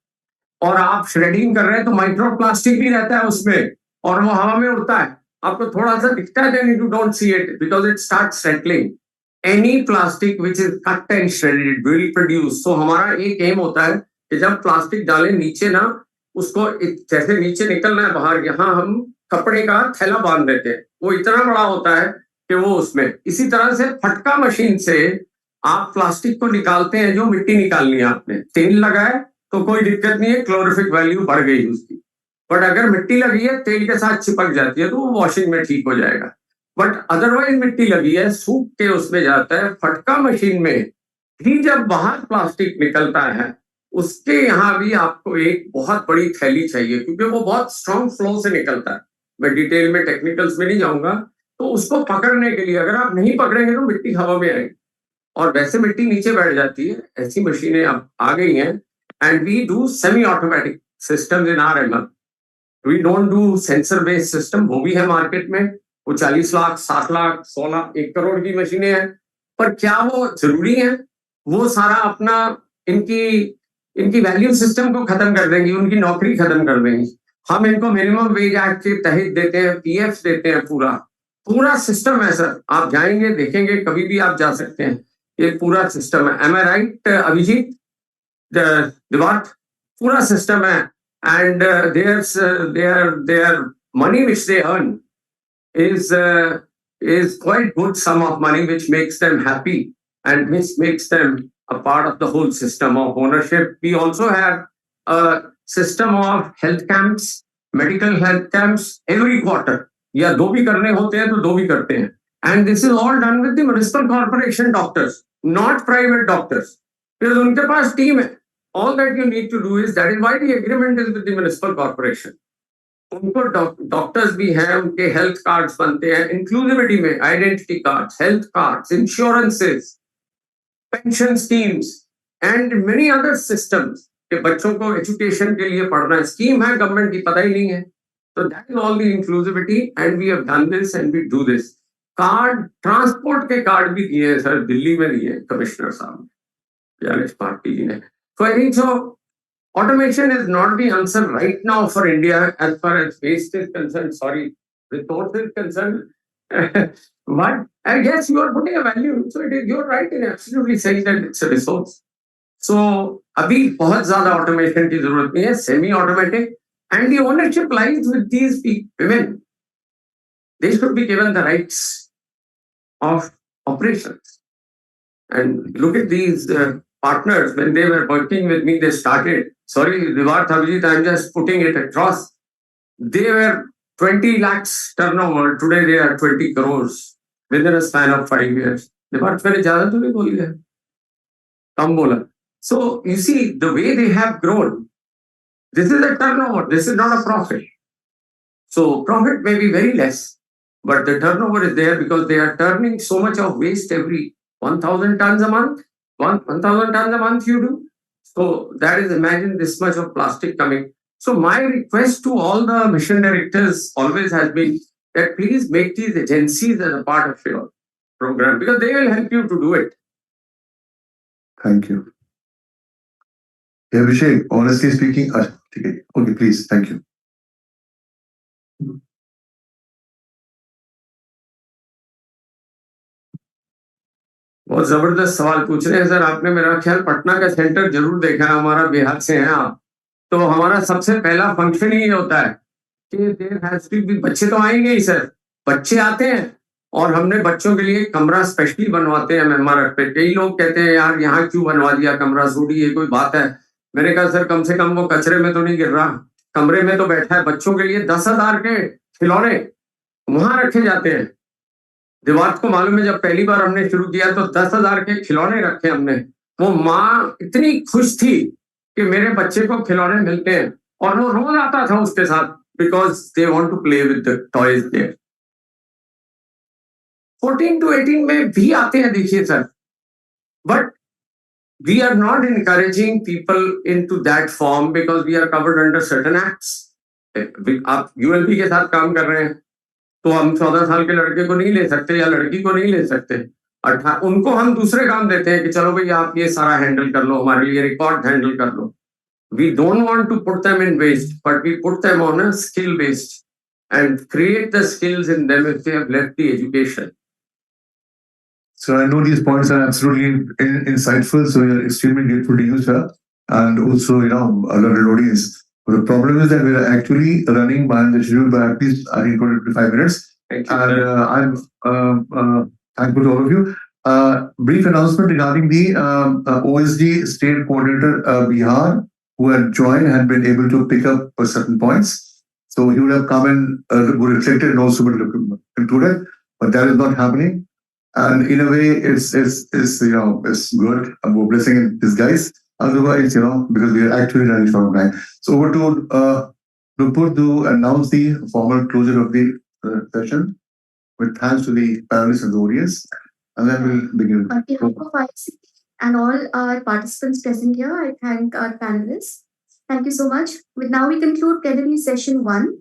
और आप श्रेडिंग कर रहे हैं तो माइक्रो प्लास्टिक भी रहता है उसमें, और वो हवा में उड़ता है, आपको थोड़ा सा दिखता है, then you don't see it because it start settling. Any plastic which is cut and shredded will produce. So हमारा एक एम होता है कि जब प्लास्टिक डालें नीचे ना, उसको जैसे नीचे निकलना है बाहर, यहाँ हम कपड़े का थैला बांध देते हैं, वो इतना बड़ा होता है कि वो उसमें. इसी तरह से फटका मशीन से आप प्लास्टिक को निकालते हैं, जो मिट्टी निकालनी है आपने, तेल लगाए तो कोई दिक्कत नहीं है, क्लोरोफिक वैल्यू बढ़ गई उसकी. बट अगर मिट्टी लगी है, तेल के साथ चिपक जाती है, तो वो वॉशिंग में ठीक हो जाएगा. बट अदरवाइज मिट्टी लगी है, सूख के उसमें जाता है. फटका मशीन में भी जब बाहर प्लास्टिक निकलता है, उसके यहाँ भी आपको एक बहुत बड़ी थैली चाहिए, क्योंकि वो बहुत स्ट्रॉन्ग फ्लो से निकलता है. मैं डिटेल में टेक्निकल्स में नहीं जाऊंगा. तो उसको पकड़ने के लिए अगर आप नहीं पकड़ेंगे तो मिट्टी हवा में आएगी, और वैसे मिट्टी नीचे बैठ जाती है. ऐसी मशीनें अब आ गई हैं. And we do semi-automatic systems in our ML. We don't do sensor-based system. वो भी है मार्केट में. वो 40 लाख, 60 लाख, 100 लाख, 1 करोड़ की मशीनें हैं. पर क्या वो जरूरी है? वो सारा अपना इनकी वैल्यू सिस्टम को खत्म कर देंगी, उनकी नौकरी खत्म कर देंगी. हम इनको मिनिमम वेज एक्ट के तहत देते हैं, पीएफ देते हैं. पूरा सिस्टम है सर. आप जाएंगे, देखेंगे, कभी भी आप जा सकते हैं. ये पूरा सिस्टम है. Am I right, Abhijit? What पूरा सिस्टम है. and their money which they earn is quite good sum of money, which makes them happy and which makes them a part of the whole system of ownership. We also have a system of health camps, medical health camps every quarter. या 2 भी करने होते हैं तो 2 भी करते हैं. And this is all done with the municipal corporation doctors, not private doctors. because उनके पास टीम है. All that you need to do is, that is why the agreement is with the municipal corporation. उनको doctors भी हैं, उनके health cards बनते हैं, inclusivity में identity cards, health cards, insurances, pension schemes and many other systems. के बच्चों को एजुकेशन के लिए पढ़ना स्कीम है गवर्नमेंट की, पता ही नहीं है. तो that is all the inclusivity and we have done this and we do this. Card, transport के कार्ड भी दिए हैं सर, दिल्ली में दिए कमिश्नर साहब पार्टी जी ने. So I think so. Automation is not the answer right now for India as far as waste is concerned. Sorry, resource is concerned. But I guess you are putting a value. So you're right in absolutely saying that it's a resource. So अभी बहुत ज़्यादा automation की ज़रूरत नहीं है. Semi-automatic, and the ownership lies with these women. They should be given the rights of operations. And look at these partners, when they were working with me, they started, sorry, Vivar Thabjit, I'm just putting it across. They were 20 lakhs turnover. Today they are 20 crores within a span of 5 years. Vivar, मैंने ज़्यादा तो नहीं बोली है, कम बोला. So you see the way they have grown. This is a turnover. This is not a profit. So profit may be very less, but the turnover is there because they are turning so much of waste every 1,000 tons a month. 1,000 tons a month you do. So that is, imagine this much of plastic coming. So my request to all the mission directors always has been that please make these agencies as a part of your program, because they will help you to do it. Thank you. Yeah, Abhishek, honestly speaking, okay, please, thank you. बहुत जबरदस्त सवाल पूछ रहे हैं sir. आपने मेरा ख्याल पटना का सेंटर जरूर देखा है, हमारा बिहार से हैं आप, तो हमारा सबसे पहला फंक्शन ही होता है कि देयर हैज टू बी, बच्चे तो आएंगे ही सर, बच्चे आते हैं और हमने बच्चों के लिए कमरा स्पेशली बनवाते हैं मेहमान पे। कई लोग कहते हैं यार यहाँ क्यों बनवा दिया कमरा, सोडी ये कोई बात है? मैंने कहा सर कम से कम वो कचरे में तो नहीं गिर रहा, कमरे में तो बैठा है। बच्चों के लिए 10,000 के खिलौने वहां रखे जाते हैं। दिवात को मालूम है, जब पहली बार हमने शुरू किया तो 10,000 के खिलौने रखे हमने। वो माँ इतनी खुश थी कि मेरे बच्चे को खिलौने मिलते हैं, और वो रोज आता था उसके साथ, because they want to play with the toys there. 14 to 18 में भी आते हैं देखिए sir, but we are not encouraging people into that form because we are covered under certain acts. आप ULP के साथ काम कर रहे हैं तो हम 14 साल के लड़के को नहीं ले सकते या लड़की को नहीं ले सकते। उनको हम दूसरे काम देते हैं कि चलो भाई आप ये सारा हैंडल कर लो, हमारे लिए रिकॉर्ड हैंडल कर लो। We don't want to put them in waste, but we put them on a skill based and create the skills in them if they have left the education. So I know these points are absolutely insightful. So we are extremely grateful to you, sir, and also other audience. But the problem is that we are actually running behind the schedule by at least I think 25 minutes. Thank you, And I'm thankful to all of you. Brief announcement regarding the OSD State Coordinator Bihar, who had joined, had been able to pick up certain points. So he would have come and would reflected and also would have concluded, but that is not happening. And in a way, it's good, a blessing in disguise. Otherwise, because we are actually running short of time. So over to Nupur to announce the formal closure of the session with thanks to the panelists and the audience, and then we'll begin. On behalf of IC and all our participants present here, I thank our panelists. Thank you so much. Now we conclude Plenary Session 1.